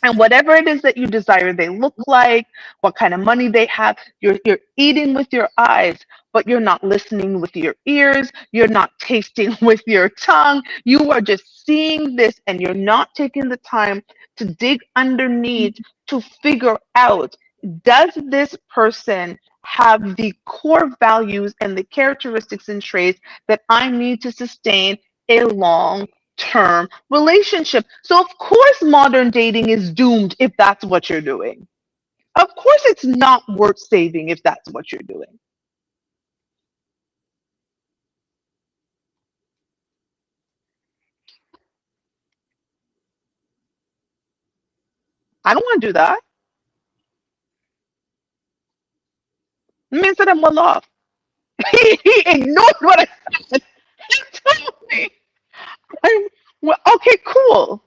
and whatever it is that you desire, they look like, what kind of money they have, you're eating with your eyes, but you're not listening with your ears, you're not tasting with your tongue, you are just seeing this, and you're not taking the time to dig underneath to figure out, does this person have the core values and the characteristics and traits that I need to sustain a long-term relationship? So of course modern dating is doomed if that's what you're doing. Of course it's not worth saving if that's what you're doing. I don't want to do that. The man said I'm well off. He ignored what I said. He told me, well, okay, cool.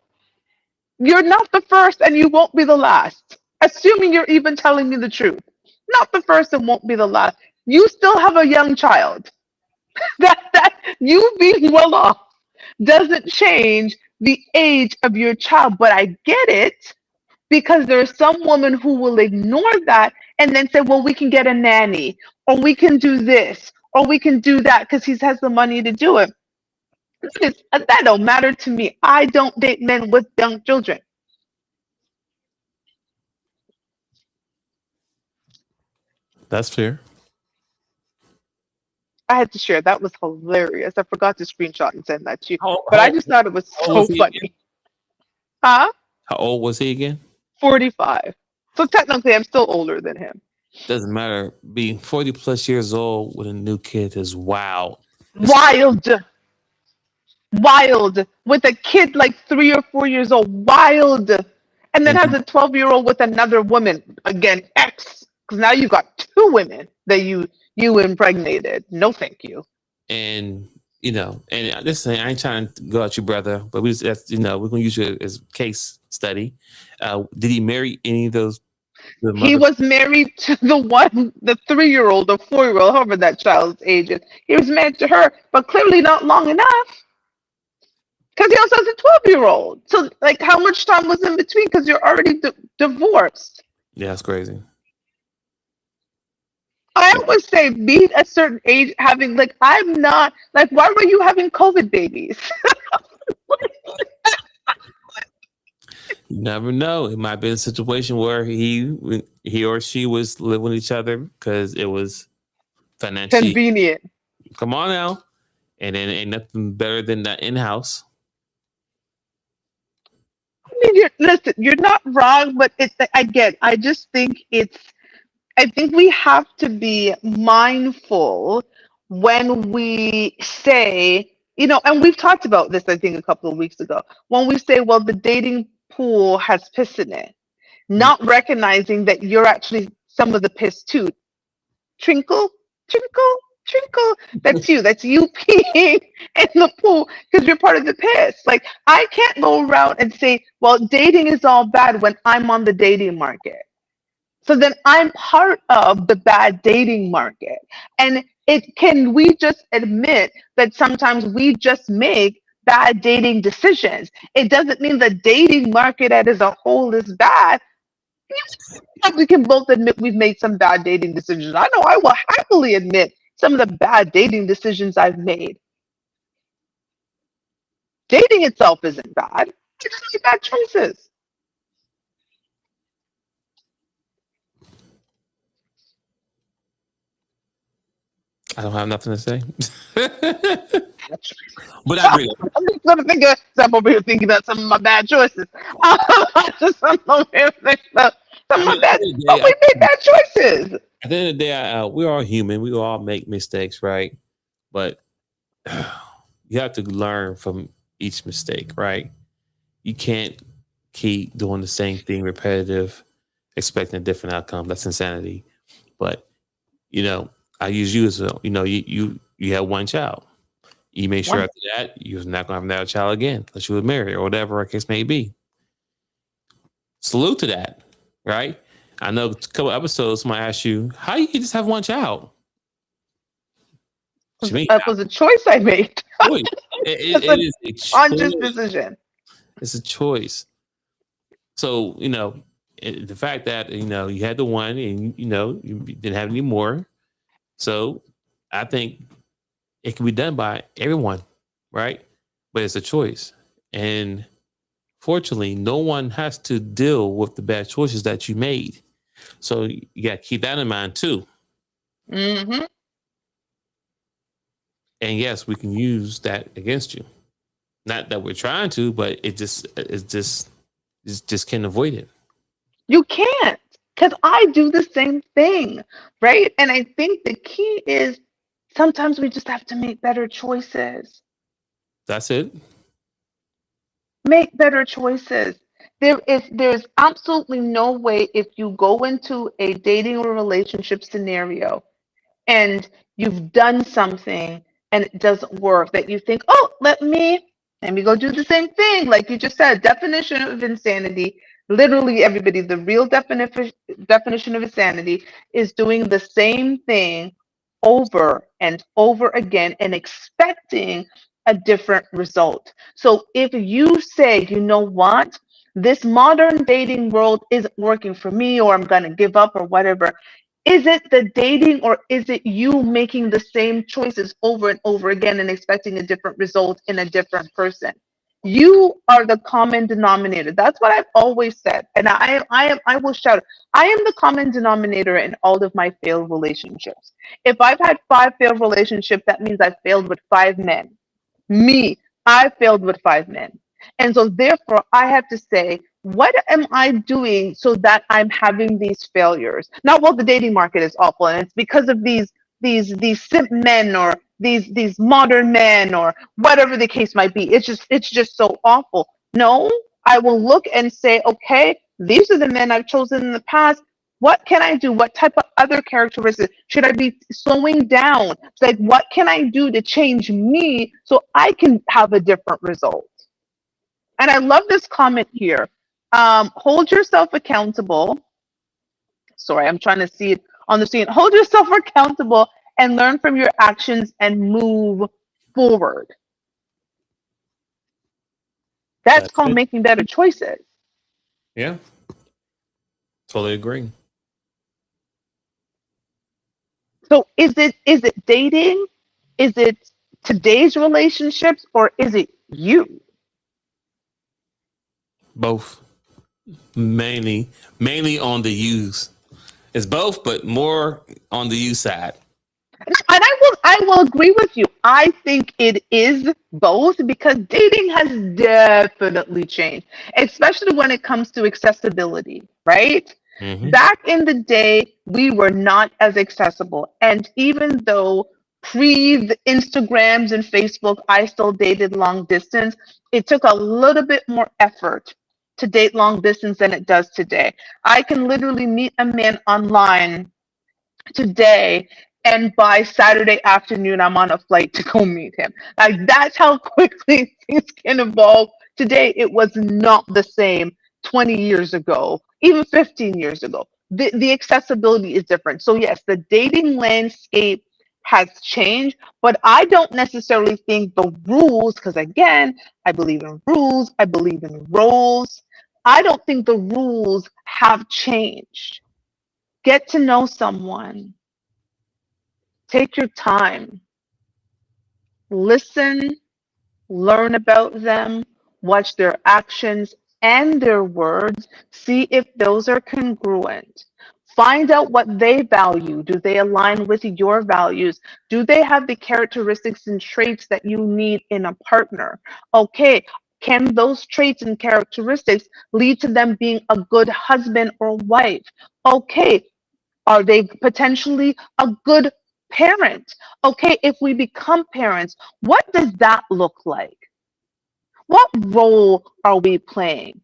You're not the first and you won't be the last. Assuming you're even telling me the truth. Not the first and won't be the last. You still have a young child. That you being well off doesn't change the age of your child. But I get it, because there's some woman who will ignore that and then say, well, we can get a nanny, or we can do this, or we can do that because he has the money to do it. That don't matter to me. I don't date men with young children. That's fair. I had to share. That was hilarious. I forgot to screenshot and send that to you. How, But I how, just thought it was how old so was he again? funny. Huh? How old was he again? 45. So technically I'm still older than him. Doesn't matter. Being 40 plus years old with a new kid is wild. Wild. Wild. With a kid like 3 or 4 years old. Wild. And then has a 12-year-old with another woman. Again, X. Because now you got two women that you impregnated. No, thank you. And and listen, I ain't trying to go at you, brother, but we're gonna use you as case study. Did he marry any of those? He was married to the 3-year-old or 4-year-old, however that child's age is. He was married to her, but clearly not long enough. Because he also has a 12-year-old. So, like, how much time was in between? Because you're already divorced. Yeah, that's crazy. I always say, be a certain age, having, like, I'm not, like, why were you having COVID babies? You never know. It might be a situation where he or she was living with each other because it was financially. Convenient. Come on now. And then ain't nothing better than that in-house. I mean, listen, you're not wrong, but I just think I think we have to be mindful when we say, and we've talked about this, I think, a couple of weeks ago, when we say, well, the dating pool has piss in it, not recognizing that you're actually some of the piss too. Trinkle, trinkle, trinkle. That's you peeing in the pool because you're part of the piss. Like, I can't go around and say, well, dating is all bad when I'm on the dating market. So then I'm part of the bad dating market. And we just admit that sometimes we just make bad dating decisions. It doesn't mean the dating market as a whole is bad. We can both admit we've made some bad dating decisions. I know I will happily admit some of the bad dating decisions I've made. Dating itself isn't bad. I just made bad choices. I don't have nothing to say. But I I'm agree. just gonna think of I'm over here thinking about some of my bad choices. Just I'm over here thinking about some of my bad, but we made bad choices. At the end of the day, we're all human. We all make mistakes, right? But you have to learn from each mistake, right? You can't keep doing the same thing repetitive, expecting a different outcome. That's insanity. But I use you as you have one child. You make sure after that you're not going to have another child again, unless you were married or whatever our case may be. Salute to that, right? I know a couple episodes might ask you, how you can just have one child? What you mean? That was a choice I made. Choice. It's It a is a conscious choice. decision. It's a choice. So, the fact that, you had the one and, you didn't have any more. So I think it can be done by everyone, right? But it's a choice. And fortunately, no one has to deal with the bad choices that you made. So you got to keep that in mind too. Mm-hmm. And yes, we can use that against you. Not that we're trying to, but it just can't avoid it. You can't, because I do the same thing, right? And I think the key is sometimes we just have to make better choices. That's it. Make better choices. There's absolutely no way if you go into a dating or relationship scenario and you've done something and it doesn't work that you think, oh, let me go do the same thing. Like you just said, definition of insanity. Literally everybody, the real definition of insanity is doing the same thing over and over again and expecting a different result. So if you say, you know what, this modern dating world isn't working for me, or I'm going to give up, or whatever, is it the dating or is it you making the same choices over and over again and expecting a different result in a different person? You are the common denominator. That's what I've always said. And I will shout it. I am the common denominator in all of my failed relationships. If I've had 5 failed relationships, that means I failed with 5 men. Me, I failed with 5 men. And so therefore I have to say, what am I doing so that I'm having these failures? Not, well, the dating market is awful and it's because of these simp men or these modern men or whatever the case might be. It's just so awful. No, I will look and say, okay, these are the men I've chosen in the past. What can I do? What type of other characteristics should I be slowing down? It's like, what can I do to change me so I can have a different result? And I love this comment here. Hold yourself accountable. Sorry, I'm trying to see it on the screen. Hold yourself accountable and learn from your actions and move forward. That's That's called it. making better choices. Yeah. Totally agree. So is it dating? Is it today's relationships, or is it you? Both. Mainly on the use. It's both, but more on the use side. And I will agree with you. I think it is both because dating has definitely changed, especially when it comes to accessibility, right? Mm-hmm. Back in the day, we were not as accessible. And even though pre the Instagrams and Facebook, I still dated long distance, it took a little bit more effort to date long distance than it does today. I can literally meet a man online today, and by Saturday afternoon I'm on a flight to go meet him. Like, that's how quickly things can evolve. Today it was not the same 20 years ago, even 15 years ago. The accessibility is different. So yes, the dating landscape has changed, but I don't necessarily think the rules, because again, I believe in rules, I believe in roles. I don't think the rules have changed. Get to know someone. Take your time. Listen, learn about them, watch their actions and their words, see if those are congruent. Find out what they value. Do they align with your values? Do they have the characteristics and traits that you need in a partner? Okay, can those traits and characteristics lead to them being a good husband or wife? Okay, are they potentially a good parent? Okay, if we become parents, what does that look like? What role are we playing?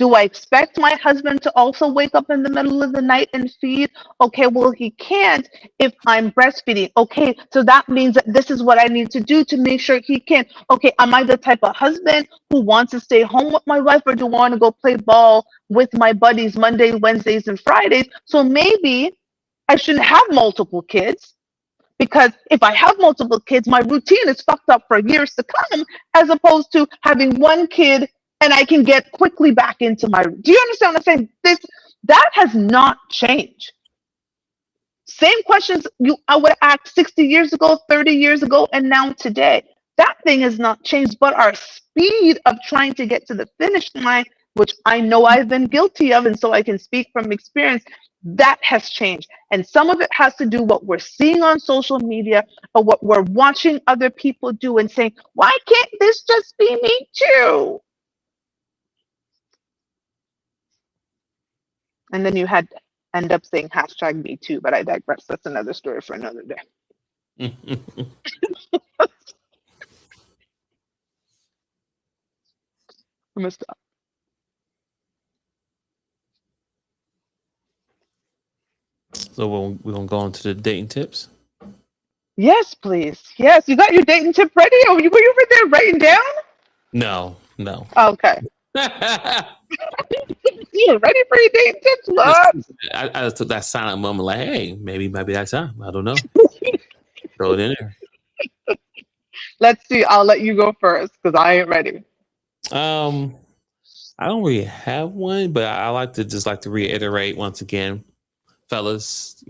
Do I expect my husband to also wake up in the middle of the night and feed? Okay, well, he can't if I'm breastfeeding. Okay, so that means that this is what I need to do to make sure he can. Okay, am I the type of husband who wants to stay home with my wife, or do I want to go play ball with my buddies Monday, Wednesdays, and Fridays? So maybe I shouldn't have multiple kids, because if I have multiple kids, my routine is fucked up for years to come, as opposed to having one kid and I can get quickly back into my. Do you understand what I'm saying? That has not changed. Same questions I would ask 60 years ago, 30 years ago, and now today. That thing has not changed, but our speed of trying to get to the finish line, which I know I've been guilty of, and so I can speak from experience, that has changed. And some of it has to do what we're seeing on social media, or what we're watching other people do and saying, why can't this just be me too? And then you had end up saying hashtag me too, but I digress. That's another story for another day. I'm gonna stop. So we're gonna go into the dating tips. Yes, please. Yes, you got your dating tip ready? Oh, were you over there writing down? No. Okay. You ready for your dating tips? What? I just took that silent moment, like, hey, maybe might be that time. I don't know. Throw it in there. Let's see. I'll let you go first because I ain't ready. I don't really have one, but I like to reiterate once again, fellas,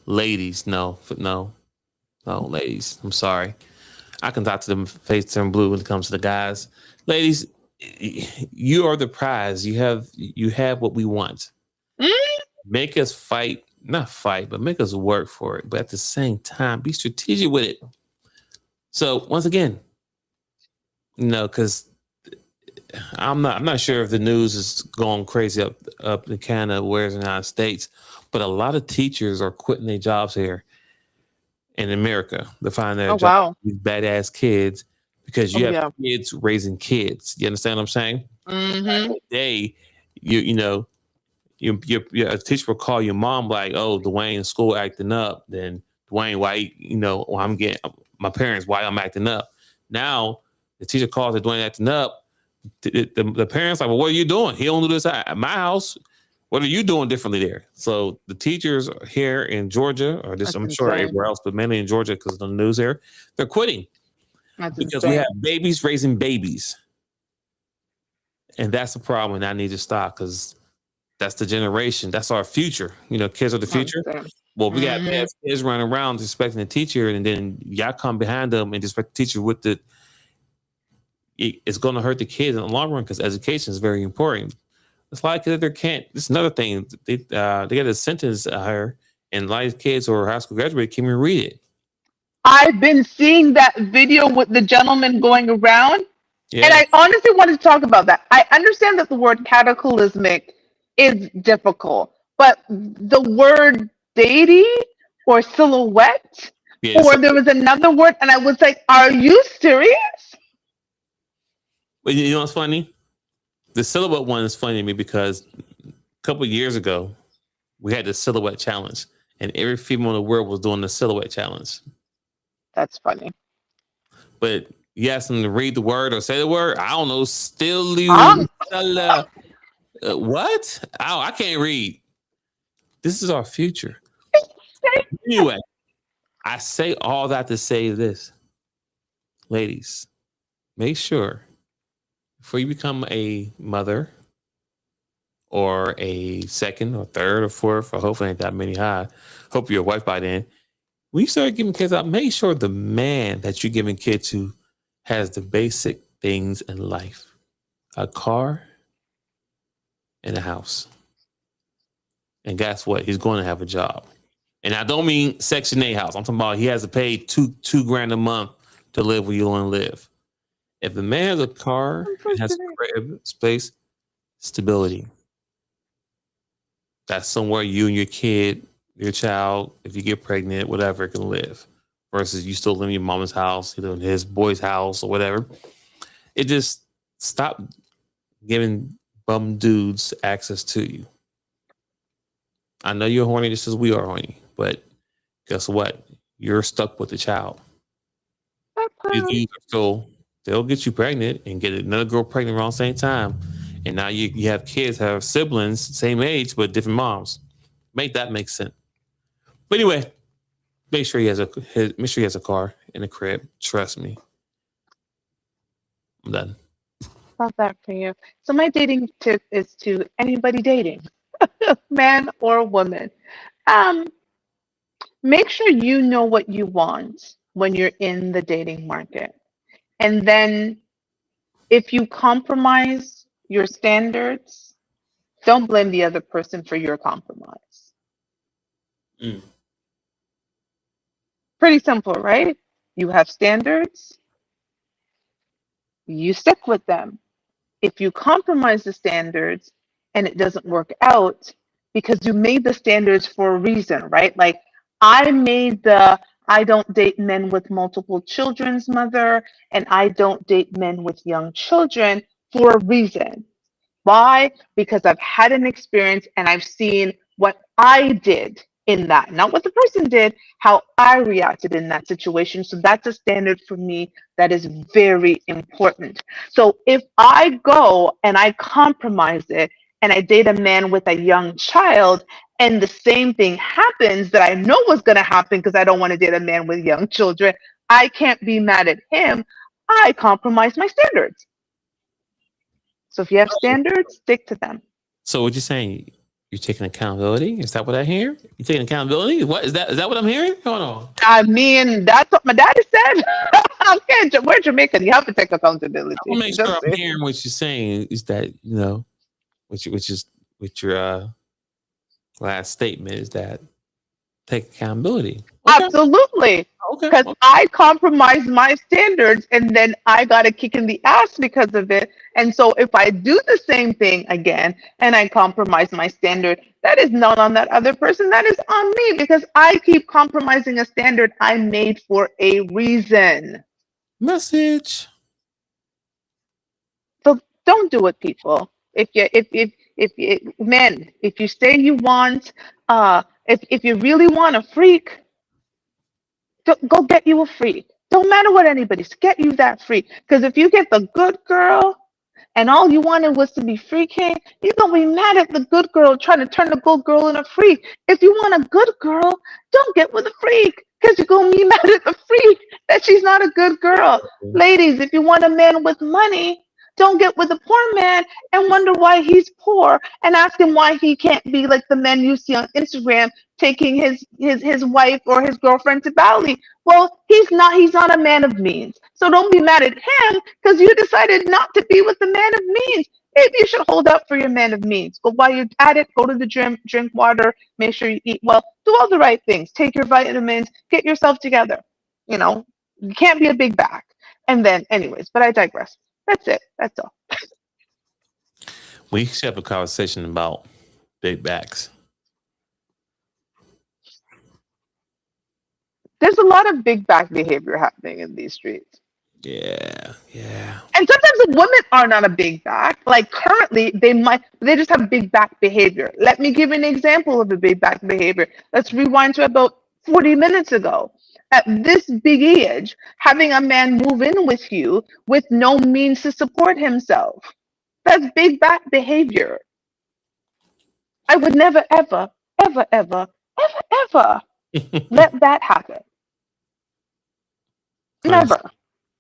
ladies, no, ladies. I'm sorry. I can talk to them face turn blue when it comes to the guys. Ladies, you are the prize. You have what we want. Make us fight, not fight, but make us work for it. But at the same time, be strategic with it. So once again, because I'm not sure if the news is going crazy up in Canada, whereas in the United States, but a lot of teachers are quitting their jobs here in America to find their jobs. Wow. These badass kids, because you have kids raising kids. You understand what I'm saying? Mm-hmm. Today, a teacher will call your mom like, "Oh, Dwayne in school acting up." Then Dwayne, why? I'm getting my parents. Why I'm acting up? Now the teacher calls it Dwayne acting up. The parents like, "Well, what are you doing? He don't do this at my house. What are you doing differently there?" So the teachers here in Georgia, or this, I'm sure everywhere else, but mainly in Georgia because of the news here, they're quitting because we have babies raising babies, and that's the problem. And I need to stop because that's the generation. That's our future. Kids are the future. Well, we got kids running around expecting the teacher, and then y'all come behind them and expect the teacher with it's going to hurt the kids in the long run because education is very important. It's like they can't. This is another thing. They got a sentence here, and a lot of kids who are high school graduate can't even read it. I've been seeing that video with the gentleman going around, Yeah. and I honestly wanted to talk about that. I understand that the word cataclysmic is difficult, but the word deity or silhouette, or there was another word, and I was like, "Are you serious?" But you know what's funny? The silhouette one is funny to me because a couple of years ago, we had the silhouette challenge, and every female in the world was doing the silhouette challenge. That's funny. But you ask them to read the word or say the word. I don't know. Still, what? I can't read. This is our future. Anyway, I say all that to say this. Ladies, make sure before you become a mother or a second or third or fourth, or hopefully ain't that many high, hope you're a wife by then. When you start giving kids out, make sure the man that you're giving kids to has the basic things in life. A car and a house. And guess what? He's going to have a job. And I don't mean Section 8 house. I'm talking about he has to pay $2 grand a month to live where you want to live. If the man has a car and has a crib, space, stability. That's somewhere you and your kid, your child, if you get pregnant, whatever, can live. Versus you still live in your mama's house, you live in his boy's house or whatever. It just Stop giving bum dudes access to you. I know you're horny just as we are horny, but guess what? You're stuck with the child. So they'll get you pregnant and get another girl pregnant around the same time. And now you have kids, have siblings, same age, but different moms. Make that make sense. But anyway, make sure he has a car in the crib. Trust me. I'm done. Love that for you. So my dating tip is to anybody dating, man or woman. Um, Make sure you know what you want when you're in the dating market. And then if you compromise your standards, don't blame the other person for your compromise. Mm. Pretty simple, right? You have standards, you stick with them. If you compromise the standards and it doesn't work out, because you made the standards for a reason, right? Like I made the I don't date men with multiple children's mother, and I don't date men with young children for a reason. Why? Because I've had an experience and I've seen what I did in that, not what the person did, how I reacted in that situation. So that's a standard for me that is very important. So if I go and I compromise it and I date a man with a young child, and the same thing happens that I know was going to happen because I don't want to date a man with young children, I can't be mad at him. I compromise my standards. So if you have standards, stick to them. So what you're saying? You're taking accountability? Is that what I hear? You're taking accountability? What is that? Is that what I'm hearing? Hold on. I mean, that's what my daddy said. Okay, we're Jamaican. You have to take accountability. I'll make sure I'm hearing what you're saying. Is that with your last statement is that take accountability? Okay. Absolutely. Because I compromised my standards and then I got a kick in the ass because of it. And so if I do the same thing again and I compromise my standard, that is not on that other person. That is on me because I keep compromising a standard I made for a reason. Message. So don't do it, people. If you say you want, if you really want a freak, go get you a freak. Don't matter what anybody says, get you that freak. Because if you get the good girl and all you wanted was to be freaking, you're going to be mad at the good girl trying to turn the good girl into a freak. If you want a good girl, don't get with a freak because you're going to be mad at the freak that she's not a good girl. Ladies, if you want a man with money, don't get with a poor man and wonder why he's poor and ask him why he can't be like the men you see on Instagram taking his wife or his girlfriend to Bali. Well, he's not a man of means. So don't be mad at him because you decided not to be with the man of means. Maybe you should hold up for your man of means. But while you're at it, go to the gym, drink water, make sure you eat well, do all the right things, take your vitamins, get yourself together. You can't be a big back. And then anyways, but I digress. That's it. That's all. We should have a conversation about big backs. There's a lot of big back behavior happening in these streets. Yeah. And sometimes the women are not a big back. Like currently, they just have big back behavior. Let me give an example of a big back behavior. Let's rewind to about 40 minutes ago. At this big age, having a man move in with you with no means to support himself. That's big back behavior. I would never, ever, ever, ever, ever, ever let that happen. Never.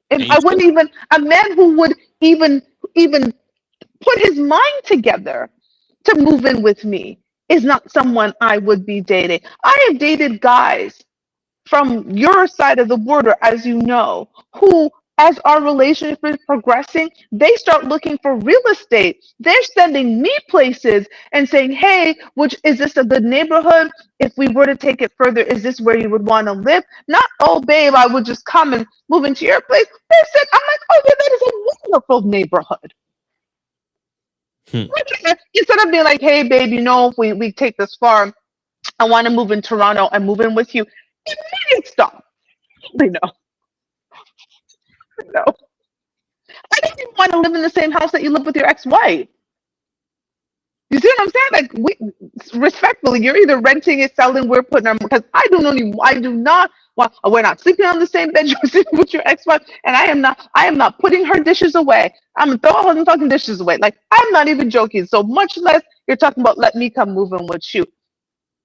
I wouldn't even, a man who would even put his mind together to move in with me is not someone I would be dating. I have dated guys from your side of the border, as you know, who, as our relationship is progressing, they start looking for real estate. They're sending me places and saying, hey, is this a good neighborhood? If we were to take it further, is this where you would want to live? Not, oh, babe, I would just come and move into your place. They said, I'm like, oh, yeah, that is a wonderful neighborhood. Instead of being like, hey, babe, if we take this far, I want to move in Toronto and move in with you. Immediate stop. I know. I didn't even want to live in the same house that you live with your ex-wife. You see what I'm saying? Like, respectfully, you're either renting it, selling, we're putting our, because I do not want, we're not sleeping on the same bed you're sleeping with your ex-wife, and I am not putting her dishes away. I'm gonna throw all the fucking dishes away. Like, I'm not even joking. So much less you're talking about let me come move in with you.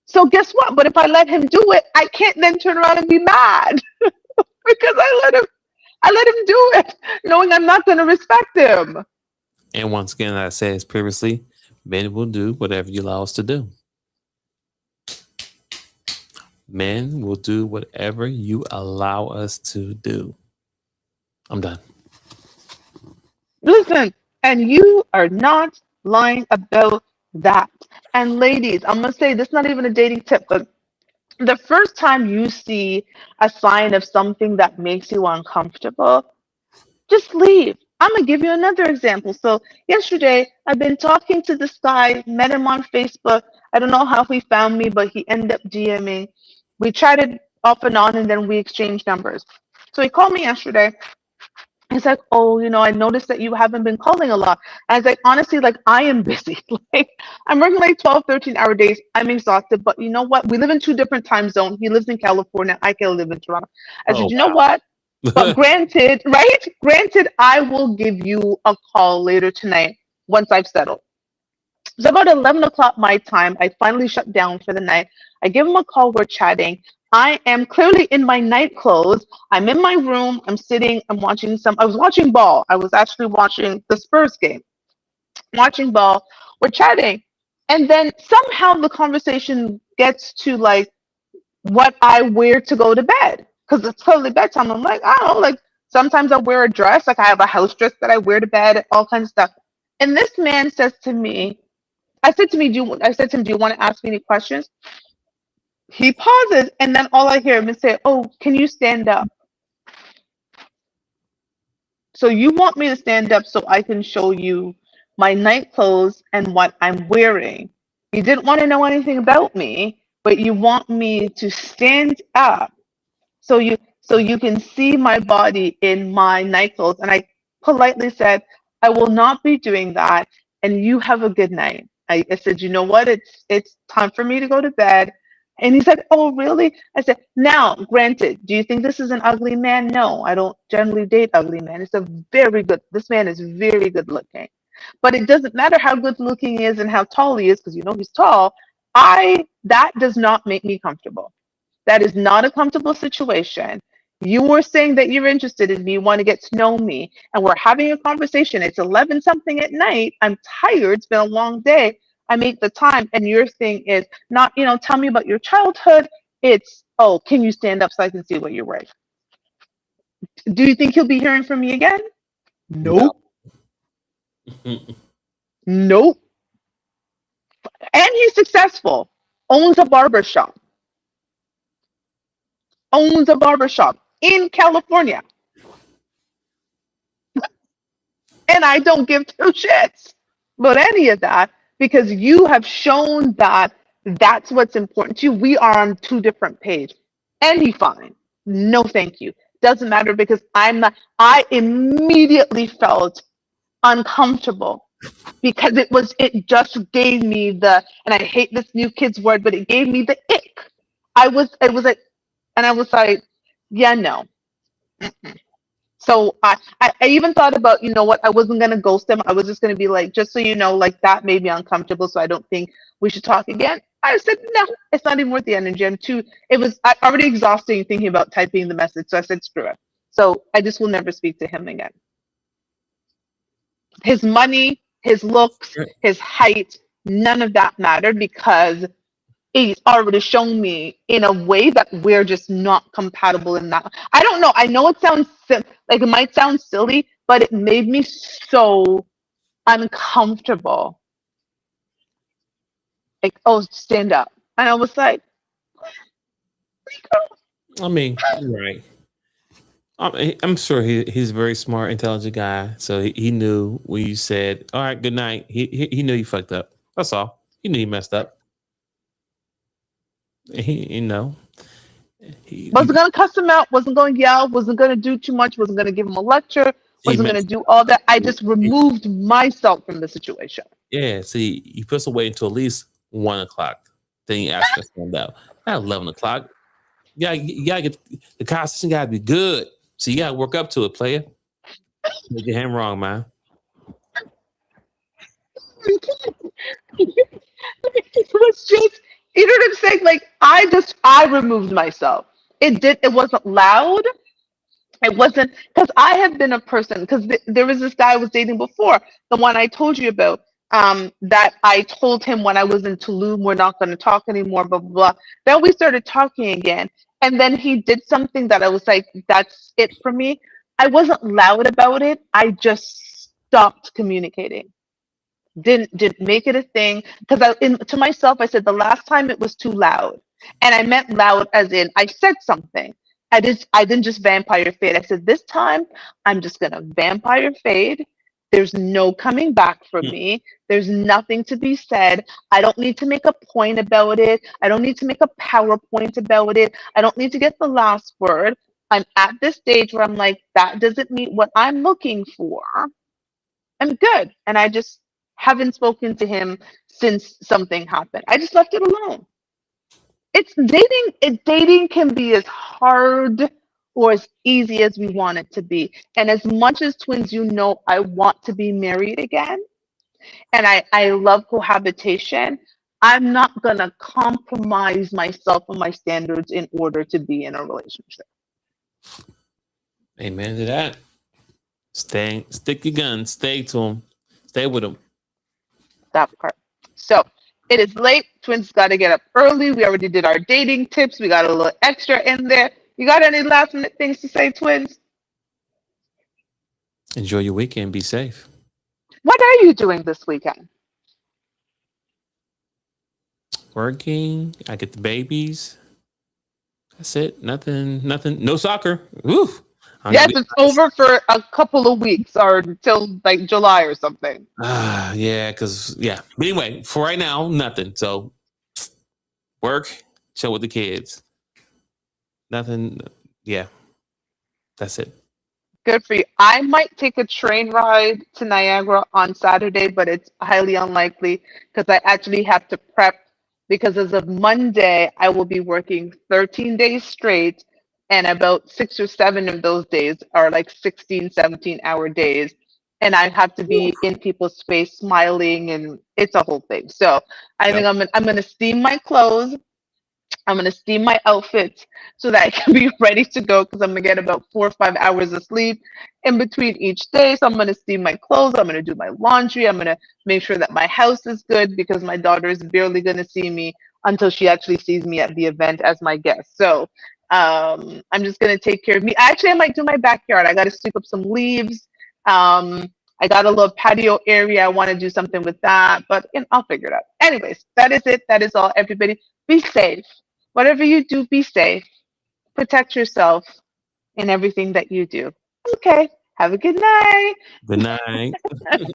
So guess what? But if I let him do it, I can't then turn around and be mad because I let him do it, knowing I'm not gonna respect him. And once again, like I said previously, men will do whatever you allow us to do. Men will do whatever you allow us to do. I'm done. Listen, and you are not lying about that. And ladies, I'm gonna say this is not even a dating tip, but the first time you see a sign of something that makes you uncomfortable, just leave. I'm gonna give you another example. So yesterday, I've been talking to this guy, met him on Facebook. I don't know how he found me, but he ended up DMing. We chatted off and on, and then we exchanged numbers. So he called me yesterday. He's like, oh, I noticed that you haven't been calling a lot. And I was like, honestly, like, I am busy. Like, I'm working like 12, 13-hour days. I'm exhausted. But you know what? We live in 2 different time zones. He lives in California. I can live in Toronto. I said, you know what? But granted, right? Granted, I will give you a call later tonight once I've settled. So about 11 o'clock my time, I finally shut down for the night. I give him a call. We're chatting. I am clearly in my night clothes. I'm in my room. I'm sitting. I was watching ball. I was actually watching the Spurs game. Watching ball. We're chatting. And then somehow the conversation gets to like what I wear to go to bed. Because it's totally bedtime. I'm like, I don't know, like sometimes I wear a dress. Like I have a house dress that I wear to bed, all kinds of stuff. And this man says to me, I said to him, do you want to ask me any questions? He pauses, and then all I hear him is say, oh, can you stand up? So you want me to stand up so I can show you my night clothes and what I'm wearing. You didn't want to know anything about me, but you want me to stand up so you can see my body in my night clothes. And I politely said, I will not be doing that, and you have a good night. I said, you know what? It's time for me to go to bed. And he said, oh, really? I said, now, granted, do you think this is an ugly man? No, I don't generally date ugly men. This man is very good looking. But it doesn't matter how good looking he is and how tall he is, because he's tall. That does not make me comfortable. That is not a comfortable situation. You were saying that you're interested in me, you want to get to know me, and we're having a conversation. It's 11 something at night. I'm tired. It's been a long day. I make the time, and your thing is not, tell me about your childhood. It's, oh, can you stand up so I can see what you're wearing? Do you think he'll be hearing from me again? Nope. Nope. And he's successful. Owns a barbershop. In California. And I don't give 2 shits about any of that because you have shown that that's what's important to you. We are on 2 different pages. Any fine. No, thank you. Doesn't matter because I immediately felt uncomfortable because it just gave me and I hate this new kid's word, but it gave me the ick. I was like, yeah, no. Mm-mm. So I even thought about, you know what, I wasn't going to ghost him. I was just going to be like, just so you know, like that made me uncomfortable. So I don't think we should talk again. I said, no, it's not even worth the energy. It was already exhausting thinking about typing the message. So I said, screw it. So I just will never speak to him again. His money, his looks, his height, none of that mattered because he's already shown me in a way that we're just not compatible in that. I don't know. I know it sounds like it might sound silly, but it made me so uncomfortable. Like, oh, stand up. And I was like, I mean, right. I'm sure he's a very smart, intelligent guy. So he knew when you said, all right, good night. He knew you fucked up. That's all. He knew he messed up. He wasn't going to cuss him out, wasn't going to yell, wasn't going to do too much, wasn't going to give him a lecture, wasn't going to do all that. I just removed myself from the situation. Yeah, see, you supposed to wait until at least 1 o'clock. Then you ask her to stand out. Not 11 o'clock. You gotta get the conversation. Gotta be good. So you gotta work up to it, player. Make your hand wrong, man. It was just, you know what I'm saying? Like I removed myself. It wasn't loud. It wasn't, because I have been a person, because there was this guy I was dating before, the one I told you about, that I told him when I was in Tulum, we're not going to talk anymore, blah, blah, blah. Then we started talking again. And then he did something that I was like, that's it for me. I wasn't loud about it. I just stopped communicating. Didn't make it a thing, because to myself I said the last time it was too loud, and I meant loud as in I said something. I didn't just vampire fade. I said this time I'm just gonna vampire fade. There's no coming back from me. There's nothing to be said. I don't need to make a point about it. I don't need to make a PowerPoint about it. I don't need to get the last word. I'm at this stage where I'm like, that doesn't meet what I'm looking for. I'm good. And I just haven't spoken to him since something happened. I just left it alone. It's dating. Dating can be as hard or as easy as we want it to be. And as much as twins, I want to be married again. And I love cohabitation. I'm not going to compromise myself and my standards in order to be in a relationship. Amen to that. Stick your guns. Stay to them. Stay with them. That part. So it is late. Twins got to get up early. We already did our dating tips. We got a little extra in there. You got any last minute things to say, twins? Enjoy your weekend. Be safe. What are you doing this weekend? Working. I get the babies. That's it. Nothing. No soccer. Woo. Yes, it's over for a couple of weeks or until like July or something. Yeah, But anyway, for right now, nothing. So work, chill with the kids. Nothing. Yeah, that's it. Good for you. I might take a train ride to Niagara on Saturday, but it's highly unlikely because I actually have to prep, because as of Monday, I will be working 13 days straight. And about 6 or 7 of those days are like 16, 17-hour days. And I have to be in people's face smiling, and it's a whole thing. So I think I'm going to steam my clothes. I'm going to steam my outfits so that I can be ready to go, because I'm going to get about 4 or 5 hours of sleep in between each day. So I'm going to steam my clothes. I'm going to do my laundry. I'm going to make sure that my house is good, because my daughter is barely going to see me until she actually sees me at the event as my guest. So I'm just going to take care of me. Actually, I might do my backyard. I got to sweep up some leaves. I got a little patio area. I want to do something with that, but I'll figure it out. Anyways, that is it. That is all. Everybody, be safe. Whatever you do, be safe. Protect yourself in everything that you do. Okay. Have a good night. Good night.